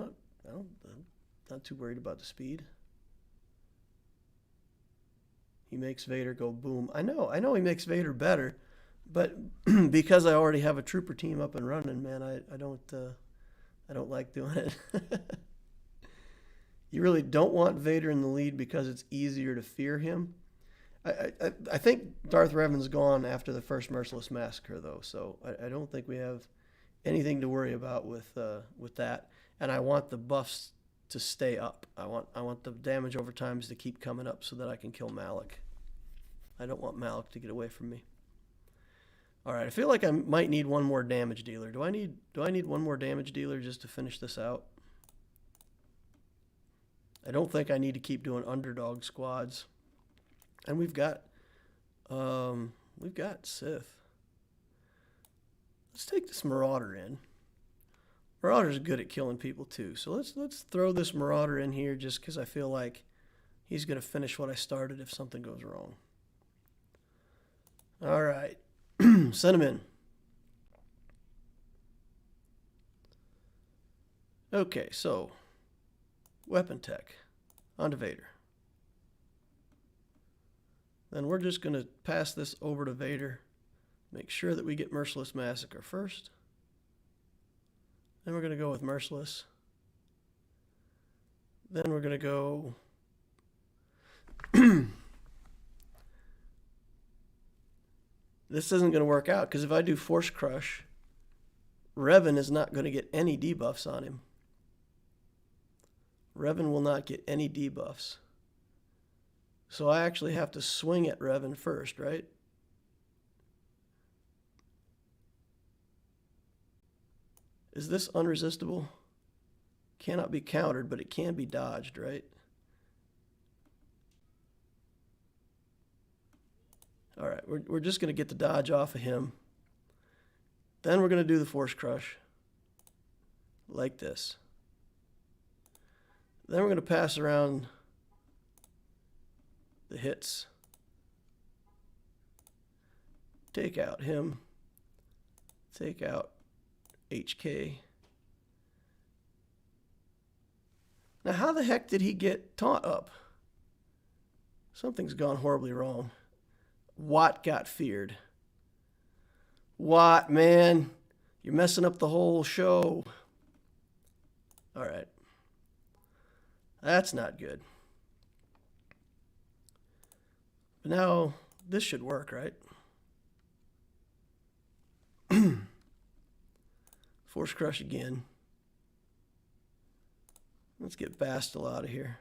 not too worried about the speed. He makes Vader go boom. I know he makes Vader better, but because I already have a trooper team up and running, man, I don't like doing it. You really don't want Vader in the lead because it's easier to fear him. I think Darth Revan's gone after the first Merciless Massacre, though, so I don't think we have anything to worry about with that. And I want the buffs to stay up. I want the damage over times to keep coming up so that I can kill Malak. I don't want Malak to get away from me. All right, I feel like I might need one more damage dealer. Do I need one more damage dealer just to finish this out? I don't think I need to keep doing underdog squads. And we've got Sith. Let's take this Marauder in. Marauder's good at killing people too. So let's throw this Marauder in here just because I feel like he's going to finish what I started if something goes wrong. All right. Send him in. Okay, so weapon tech onto Vader. Then we're just going to pass this over to Vader. Make sure that we get Merciless Massacre first. Then we're going to go with Merciless. Then we're going to go... This isn't going to work out because if I do Force Crush, Revan is not going to get any debuffs on him. Revan will not get any debuffs. So I actually have to swing at Revan first, right? Is this unresistible? Cannot be countered, but it can be dodged, right? All right, we're just going to get the dodge off of him. Then we're going to do the Force Crush. Like this. Then we're going to pass around the hits. Take out him. Take out HK. Now, how the heck did he get taunt up? Something's gone horribly wrong. Watt got feared. Watt, man, you're messing up the whole show. All right. That's not good. But now, this should work, right? Force Crush again. Let's get Bastille out of here.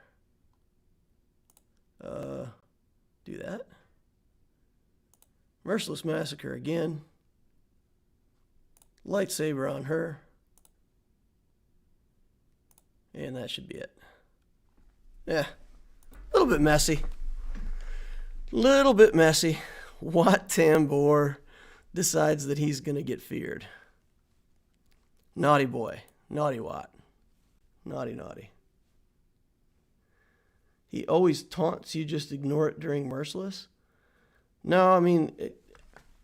Do that. Merciless Massacre again. Lightsaber on her. And that should be it. Yeah. A little bit messy. Little bit messy. Wat Tambor decides that he's going to get feared. Naughty boy. Naughty Wat. Naughty, naughty. He always taunts you, just ignore it during Merciless. No, I mean,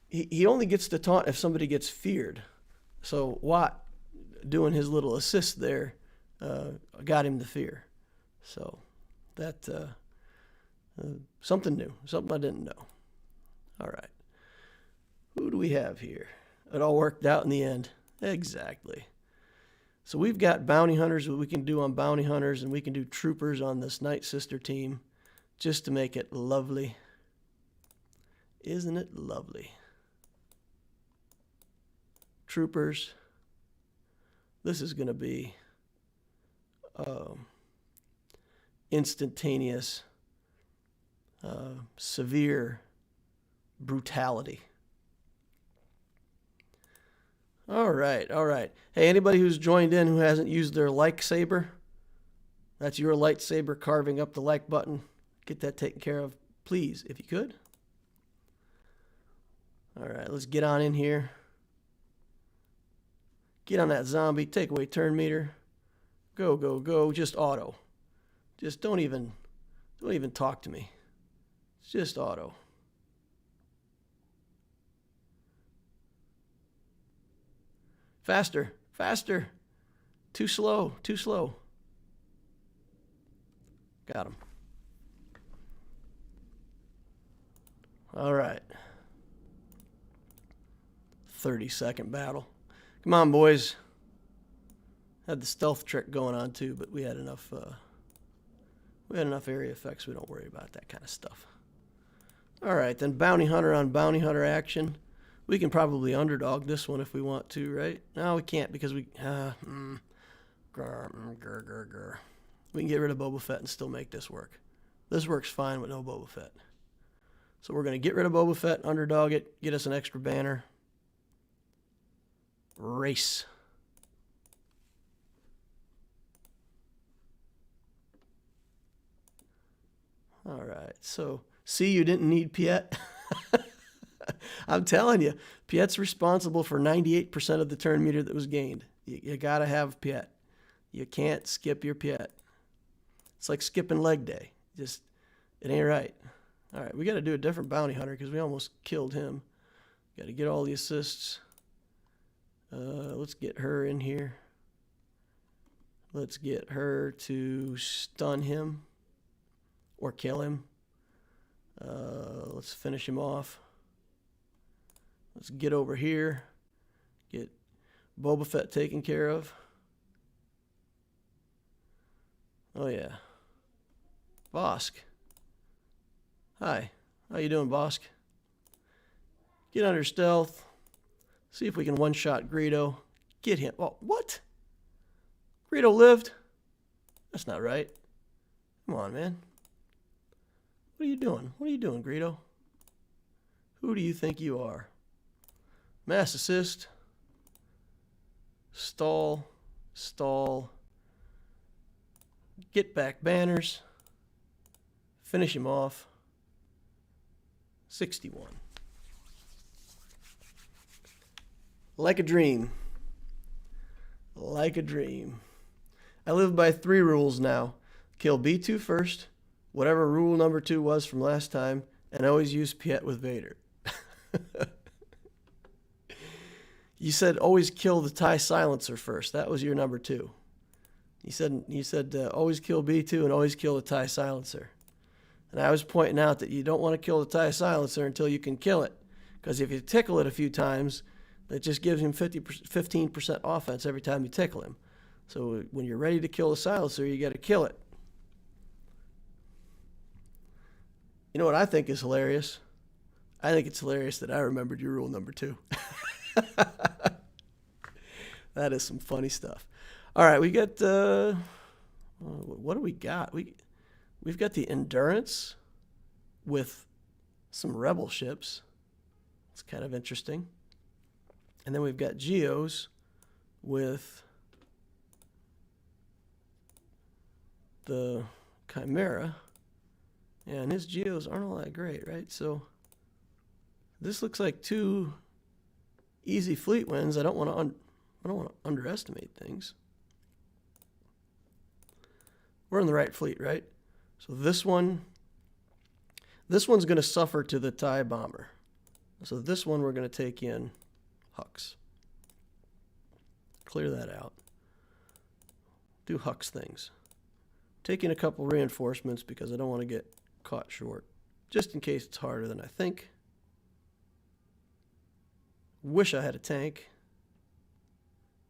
he only gets to taunt if somebody gets feared. So Wat doing his little assist there got him the fear. So that something new, something I didn't know. All right. Who do we have here? It all worked out in the end. Exactly. So we've got bounty hunters that we can do on bounty hunters, and we can do troopers on this Night Sister team just to make it lovely. Isn't it lovely? Troopers. This is going to be instantaneous, severe brutality. All right, all right. Hey, anybody who's joined in who hasn't used their like saber, that's your lightsaber carving up the like button. Get that taken care of, please, if you could. All right, let's get on in here. Get on that zombie, take away turn meter. Go, go, go, just auto. Just don't even talk to me. It's just auto. Faster, faster. Too slow, too slow. Got him. All right. 30-second battle. Come on, boys. Had the stealth trick going on too, but we had enough area effects. We don't worry about that kind of stuff. All right, then bounty hunter on bounty hunter action. We can probably underdog this one if we want to, right? No, we can't because we... We can get rid of Boba Fett and still make this work. This works fine with no Boba Fett. So we're going to get rid of Boba Fett, underdog it, get us an extra banner. Race. All right, so see, you didn't need Piet. I'm telling you, Piet's responsible for 98% of the turn meter that was gained. You got to have Piet. You can't skip your Piet. It's like skipping leg day. Just, it ain't right. All right, we got to do a different bounty hunter because we almost killed him. Got to get all the assists. Let's get her in here. Let's get her to stun him or kill him. Let's finish him off. Let's get over here. Get Boba Fett taken care of. Oh, yeah. Bosk. Hi. How you doing, Bosk? Get under stealth. See if we can one-shot Greedo. Get him. Oh, what? Greedo lived? That's not right. Come on, man. What are you doing? What are you doing, Greedo? Who do you think you are? Mass assist. stall, stall, get back banners, finish him off. 61. Like a dream. Like a dream. I live by 3 rules now. Kill B2 first, whatever rule number 2 was from last time, and always use Piet with Vader. You said always kill the TIE silencer first. That was your number 2. You said always kill B2 and always kill the TIE silencer. And I was pointing out that you don't want to kill the TIE silencer until you can kill it. Because if you tickle it a few times, it just gives him 15% offense every time you tickle him. So when you're ready to kill the silencer, you got to kill it. You know what I think is hilarious? I think it's hilarious that I remembered your rule number 2. That is some funny stuff. All right, we got what do we got? We've got the Endurance with some rebel ships. It's kind of interesting. And then we've got Geos with the Chimera. Yeah, and his Geos aren't all that great, right? So this looks like 2 easy fleet wins. I don't want to underestimate things. We're in the right fleet, right? So this one's going to suffer to the TIE bomber. So this one we're going to take in Hux. Clear that out. Do Hux things. Take in a couple reinforcements because I don't want to get caught short. Just in case it's harder than I think. Wish I had a tank.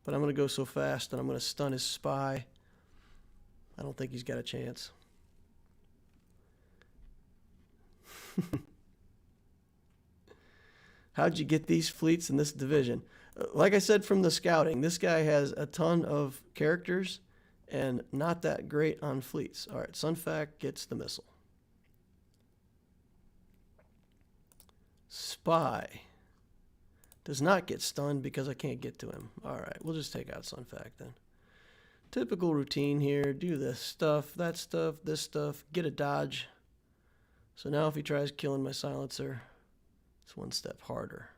But I'm going to go so fast and I'm going to stun his spy. I don't think he's got a chance. How'd you get these fleets in this division? Like I said from the scouting, this guy has a ton of characters and not that great on fleets. All right, Sunfac gets the missile. Spy does not get stunned because I can't get to him. All right, we'll just take out Sunfac then. Typical routine here. Do this stuff, that stuff, this stuff. Get a dodge. So now if he tries killing my silencer, it's 1 step harder.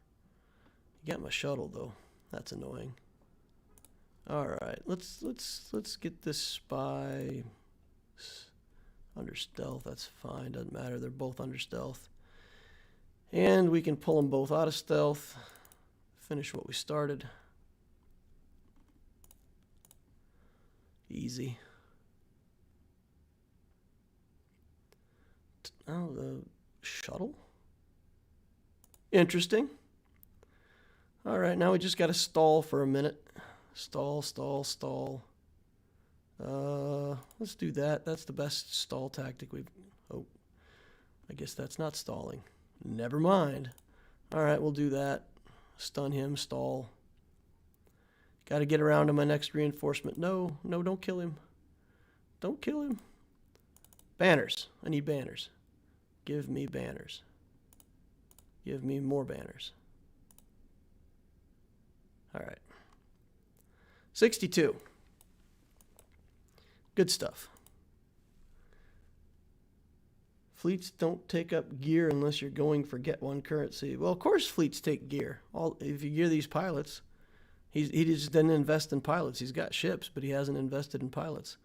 You got my shuttle though. That's annoying. All right, let's get this spy under stealth. That's fine. Doesn't matter. They're both under stealth. And we can pull them both out of stealth. Finish what we started. Easy. Oh, the shuttle? Interesting. All right, now we just got to stall for a minute. Stall, stall, stall. Let's do that. That's the best stall tactic we've... Oh, I guess that's not stalling. Never mind. All right, we'll do that. Stun him, stall. Got to get around to my next reinforcement. No, no, don't kill him. Don't kill him. Banners. I need banners. Give me banners. Give me more banners. All right. 62. Good stuff. Fleets don't take up gear unless you're going for get one currency. Well, of course fleets take gear. If you gear these pilots, he just didn't invest in pilots. He's got ships, but he hasn't invested in pilots.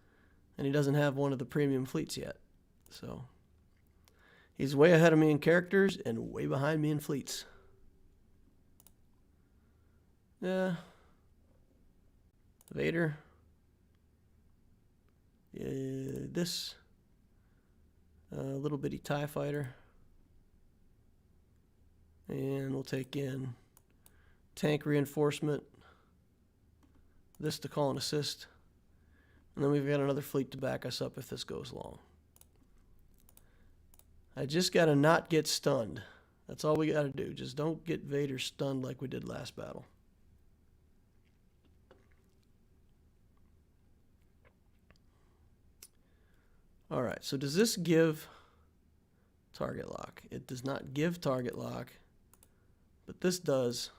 And he doesn't have one of the premium fleets yet. So he's way ahead of me in characters and way behind me in fleets. Yeah. Vader. This little bitty TIE fighter. And we'll take in tank reinforcement. This to call an assist. And then we've got another fleet to back us up if this goes long. I just got to not get stunned. That's all we got to do. Just don't get Vader stunned like we did last battle. All right, so does this give target lock? It does not give target lock, but this does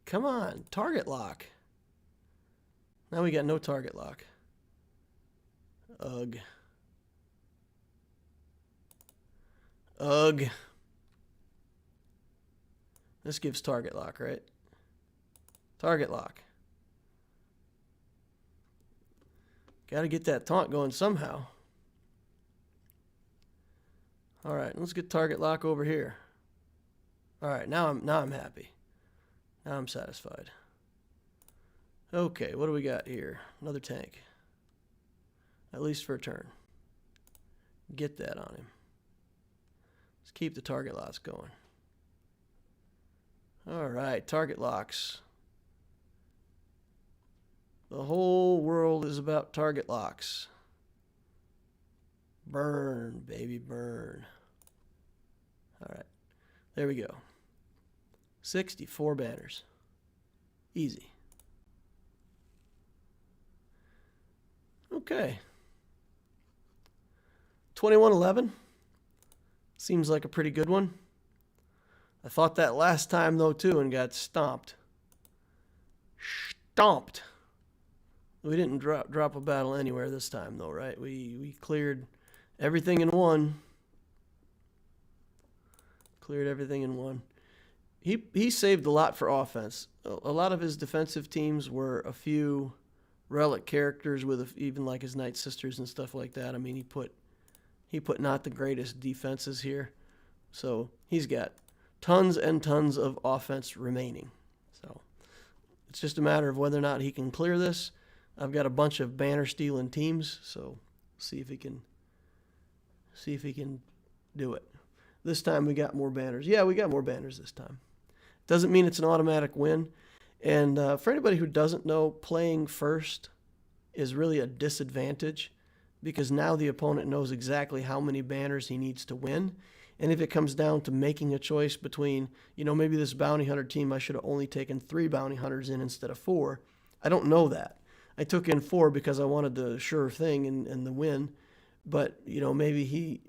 Come on, target lock. Now we got no target lock. Ugh. Ugh. This gives target lock, right? Target lock. Got to get that taunt going somehow. All right, let's get target lock over here. All right, now I'm happy. Now I'm satisfied. Okay, what do we got here? Another tank. At least for a turn. Get that on him. Let's keep the target locks going. All right, target locks. The whole world is about target locks. Burn, baby, burn. All right, there we go. 64 banners. Easy. Okay. 2111. Seems like a pretty good one. I thought that last time, though, too, and got stomped. Stomped. We didn't drop a battle anywhere this time, though, right? We cleared everything in one. Cleared everything in one. He saved a lot for offense. A lot of his defensive teams were a few relic characters with even like his Night Sisters and stuff like that. I mean, he put not the greatest defenses here. So he's got tons and tons of offense remaining. So it's just a matter of whether or not he can clear this. I've got a bunch of banner stealing teams, so see if he can do it. This time we got more banners. Yeah, we got more banners this time. Doesn't mean it's an automatic win. And for anybody who doesn't know, playing first is really a disadvantage because now the opponent knows exactly how many banners he needs to win. And if it comes down to making a choice between, maybe this bounty hunter team, I should have only taken 3 bounty hunters in instead of 4. I don't know that. I took in 4 because I wanted the sure thing and the win. But, maybe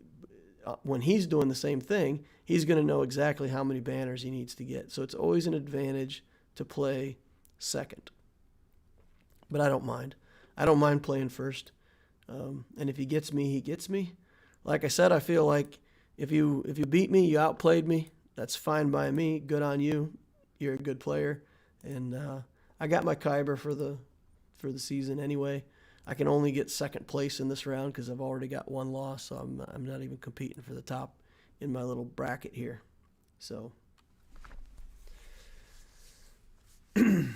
when he's doing the same thing, he's going to know exactly how many banners he needs to get. So it's always an advantage to play second. But I don't mind. I don't mind playing first. And if he gets me, he gets me. Like I said, I feel like if you beat me, you outplayed me. That's fine by me. Good on you. You're a good player. And I got my Kyber for the season anyway. I can only get second place in this round because I've already got 1 loss, so I'm not even competing for the top in my little bracket here. So I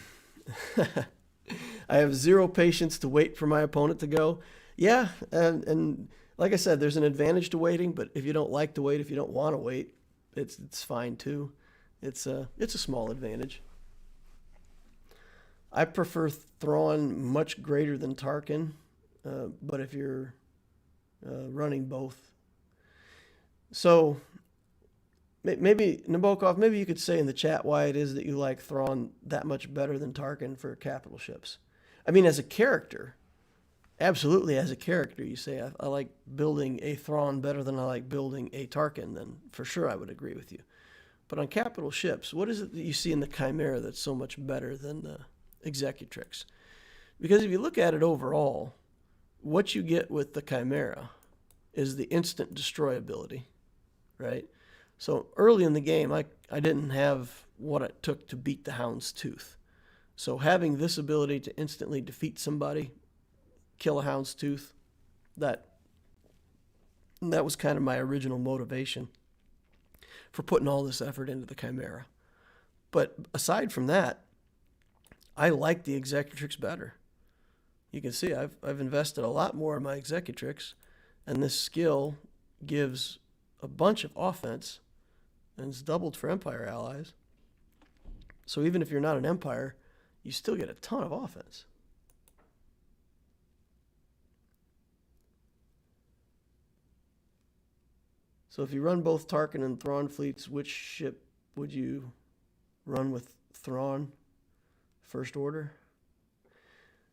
have 0 patience to wait for my opponent to go. Yeah, and like I said, there's an advantage to waiting, but if you don't like to wait, if you don't want to wait, it's fine too. It's a small advantage. I prefer Thrawn much greater than Tarkin, but if you're running both. So maybe, Nabokov, maybe you could say in the chat why it is that you like Thrawn that much better than Tarkin for capital ships. I mean, as a character, absolutely as a character, you say, I like building a Thrawn better than I like building a Tarkin, then for sure I would agree with you. But on capital ships, what is it that you see in the Chimera that's so much better than the Executrix? Because if you look at it overall, what you get with the Chimera is the instant destroy ability, right? So early in the game, I didn't have what it took to beat the Hound's Tooth. So having this ability to instantly defeat somebody, kill a Hound's Tooth, that was kind of my original motivation for putting all this effort into the Chimera. But aside from that, I like the Executrix better. You can see I've invested a lot more in my Executrix, and this skill gives a bunch of offense, and it's doubled for Empire allies. So even if you're not an Empire, you still get a ton of offense. So if you run both Tarkin and Thrawn fleets, which ship would you run with Thrawn? First Order.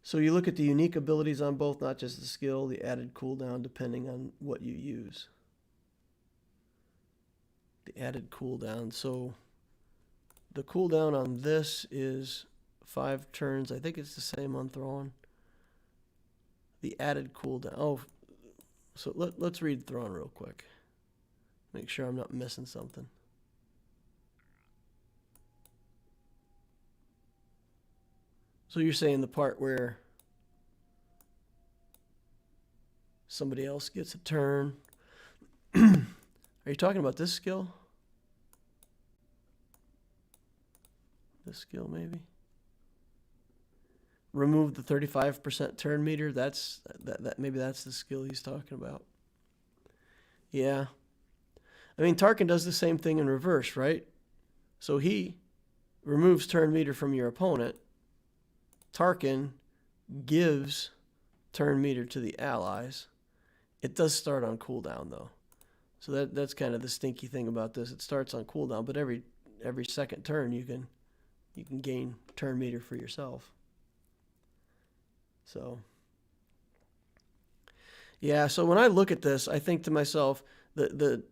So you look at the unique abilities on both, not just the skill, the added cooldown depending on what you use. The added cooldown. So The cooldown on this is 5 turns. I think it's the same on Thrawn. The added cooldown. Oh, so let's read Thrawn real quick. Make sure I'm not missing something. So you're saying the part where somebody else gets a turn. Are you talking about this skill? This skill, maybe? Remove the 35% turn meter. That maybe that's the skill he's talking about. Yeah. I mean, Tarkin does the same thing in reverse, right? So he removes turn meter from your opponent. Tarkin gives turn meter to the allies. It does start on cooldown, though. So that's kind of the stinky thing about this. It starts on cooldown, but every second turn you can gain turn meter for yourself. So yeah, so when I look at this, I think to myself, and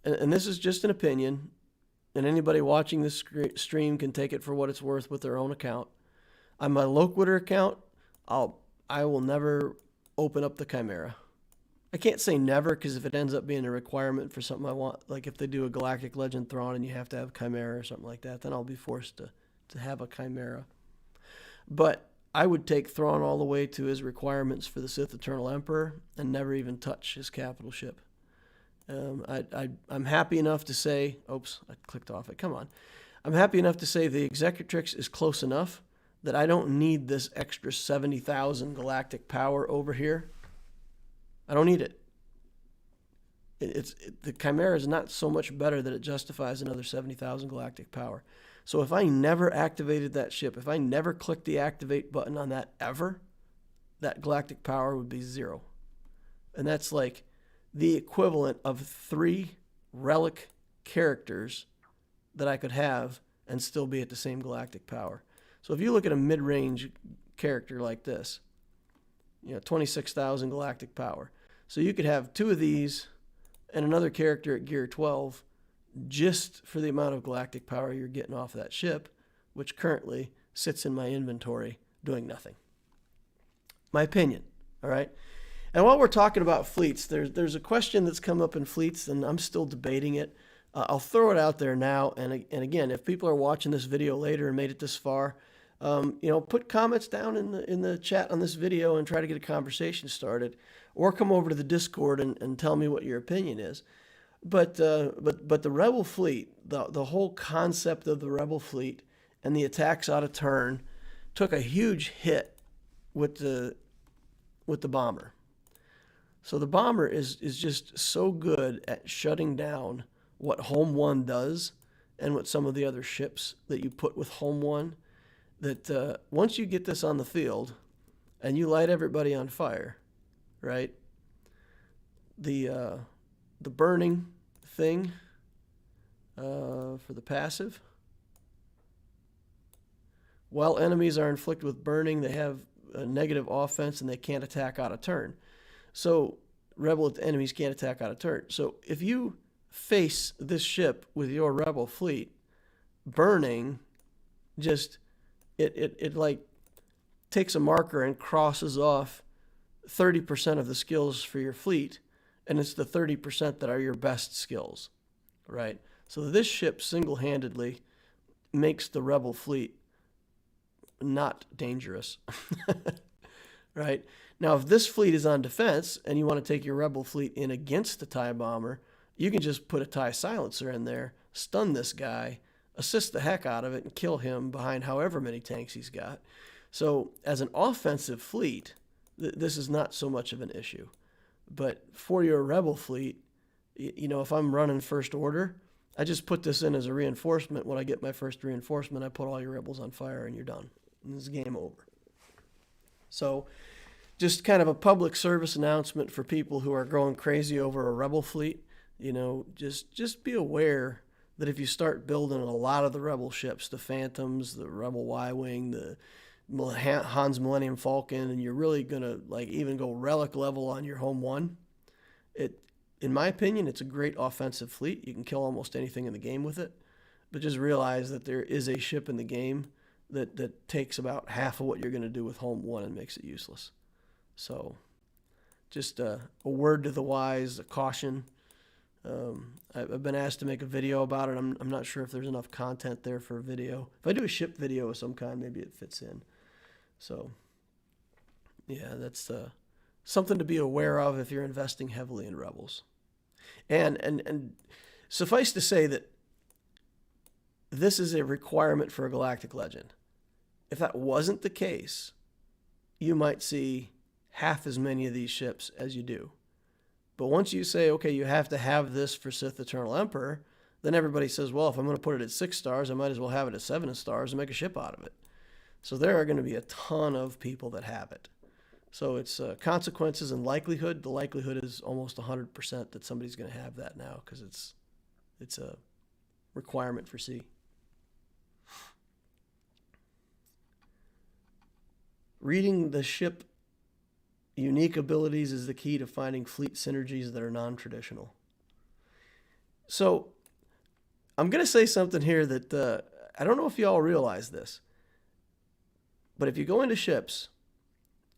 this is just an opinion, and anybody watching this stream can take it for what it's worth with their own account. On my Loquitur account, I will never open up the Chimera. I can't say never, because if it ends up being a requirement for something I want, like if they do a Galactic Legend Thrawn and you have to have Chimera or something like that, then I'll be forced to have a Chimera. But I would take Thrawn all the way to his requirements for the Sith Eternal Emperor and never even touch his capital ship. I'm happy enough to say, oops, I clicked off it. Come on. I'm happy enough to say the Executrix is close enough that I don't need this extra 70,000 galactic power over here. I don't need it. The Chimera is not so much better that it justifies another 70,000 galactic power. So if I never activated that ship, if I never clicked the activate button on that ever, that galactic power would be 0. And that's like the equivalent of 3 relic characters that I could have and still be at the same galactic power. So if you look at a mid-range character like this, 26,000 galactic power. So you could have 2 of these and another character at gear 12 just for the amount of galactic power you're getting off of that ship, which currently sits in my inventory doing nothing. My opinion, all right? And while we're talking about fleets, there's a question that's come up in fleets, and I'm still debating it. I'll throw it out there now, and again, if people are watching this video later and made it this far, put comments down in the chat on this video and try to get a conversation started, or come over to the Discord and tell me what your opinion is. But the Rebel fleet, the whole concept of the Rebel fleet and the attacks out of turn took a huge hit with the bomber. So the bomber is just so good at shutting down what Home 1 does and what some of the other ships that you put with Home 1, that once you get this on the field and you light everybody on fire, right? The burning thing for the passive. While enemies are inflicted with burning, they have a negative offense and they can't attack out of turn. So Rebel enemies can't attack out of turn. So if you face this ship with your Rebel fleet, burning just it like takes a marker and crosses off 30% of the skills for your fleet, and it's the 30% that are your best skills, right? So this ship single-handedly makes the Rebel fleet not dangerous, right? Now, if this fleet is on defense and you want to take your Rebel fleet in against the TIE bomber, you can just put a TIE silencer in there, stun this guy, assist the heck out of it, and kill him behind however many tanks he's got. So as an offensive fleet, this is not so much of an issue. But for your Rebel fleet, if I'm running First Order, I just put this in as a reinforcement. When I get my first reinforcement, I put all your Rebels on fire and you're done. And this is game over. So just kind of a public service announcement for people who are going crazy over a Rebel fleet. Just be aware that if you start building a lot of the Rebel ships, the Phantoms, the Rebel Y-Wing, the Han's Millennium Falcon, and you're really going to even go relic level on your Home 1, in my opinion, it's a great offensive fleet. You can kill almost anything in the game with it. but just realize that there is a ship in the game that takes about half of what you're going to do with home 1 and makes it useless. So just a word to the wise, a caution. I've been asked to make a video about it. I'm not sure if there's enough content there for a video. If I do a ship video of some kind, maybe it fits in. So yeah, that's something to be aware of if you're investing heavily in Rebels. And suffice to say that this is a requirement for a Galactic Legend. If that wasn't the case, you might see half as many of these ships as you do. But once you say, okay, you have to have this for Sith Eternal Emperor, then everybody says, well, if I'm going to put it at 6 stars, I might as well have it at 7 stars and make a ship out of it. So there are going to be a ton of people that have it. So it's consequences and likelihood. The likelihood is almost 100% that somebody's going to have that now because it's a requirement for C. Reading the ship unique abilities is the key to finding fleet synergies that are non-traditional. So I'm going to say something here that I don't know if you all realize this, but if you go into ships,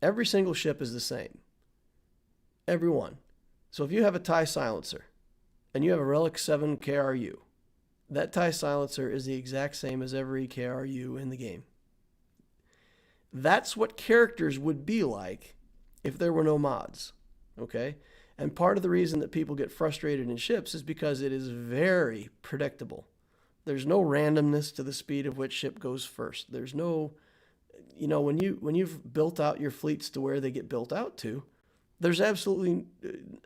every single ship is the same. Every one. So if you have a TIE silencer and you have a Relic 7 KRU, that TIE silencer is the exact same as every KRU in the game. That's what characters would be like if there were no mods, okay? And part of the reason that people get frustrated in ships is because it is very predictable. There's no randomness to the speed of which ship goes first. There's no, when you've built out your fleets to where they get built out to, there's absolutely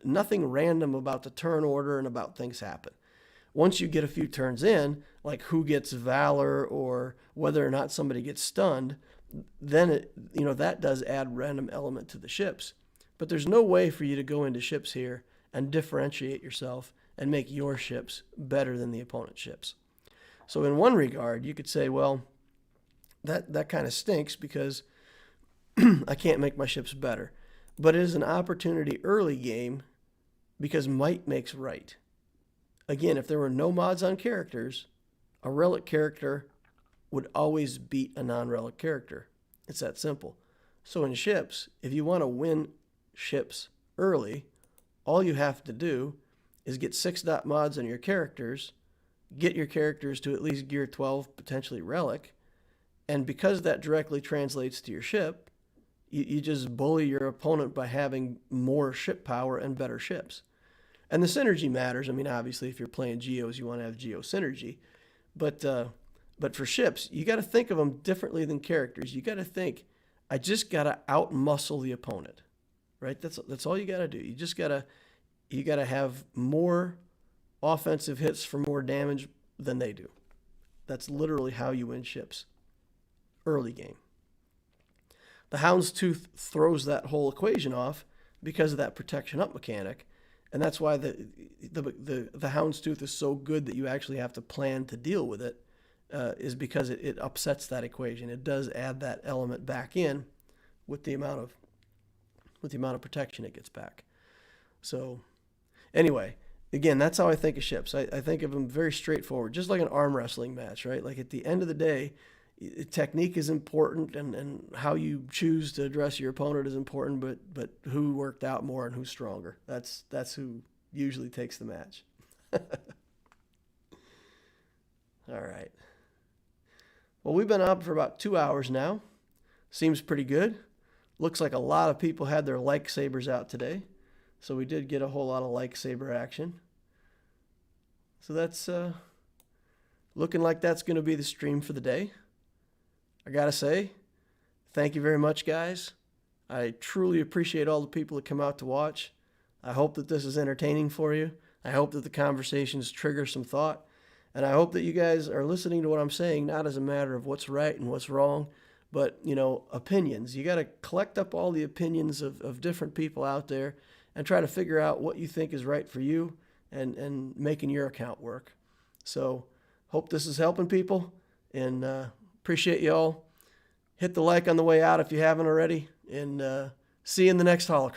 nothing random about the turn order and about things happen. Once you get a few turns in, like who gets Valor or whether or not somebody gets stunned, then that does add random element to the ships. But there's no way for you to go into ships here and differentiate yourself and make your ships better than the opponent's ships. So in one regard, you could say, well, that kind of stinks because I can't make my ships better. But it is an opportunity early game because might makes right. Again, if there were no mods on characters, a relic character would always beat a non-relic character. It's that simple. So in ships, if you want to win ships early, all you have to do is get 6-dot mods on your characters, get your characters to at least gear 12, potentially relic, and because that directly translates to your ship, you just bully your opponent by having more ship power and better ships. And the synergy matters. I mean, obviously, if you're playing Geos, you want to have Geo synergy. But for ships, you got to think of them differently than characters. You got to think, I just got to out-muscle the opponent, right? That's all you got to do. You got to have more offensive hits for more damage than they do. That's literally how you win ships early game. The Houndstooth throws that whole equation off because of that protection up mechanic, and that's why the Houndstooth is so good that you actually have to plan to deal with it. Is because it upsets that equation. It does add that element back in with the amount of protection it gets back. So anyway, again, that's how I think of ships. I think of them very straightforward, just like an arm wrestling match, right? Like at the end of the day, technique is important and how you choose to address your opponent is important, but who worked out more and who's stronger. That's who usually takes the match. All right. Well, we've been up for about 2 hours now. Seems pretty good. Looks like a lot of people had their lightsabers out today. So we did get a whole lot of lightsaber action. So that's looking like that's going to be the stream for the day. I got to say, thank you very much, guys. I truly appreciate all the people that come out to watch. I hope that this is entertaining for you. I hope that the conversations trigger some thought. And I hope that you guys are listening to what I'm saying, not as a matter of what's right and what's wrong, but, opinions. You got to collect up all the opinions of different people out there and try to figure out what you think is right for you and making your account work. So hope this is helping people and appreciate you all. Hit the like on the way out if you haven't already, and see you in the next holocron.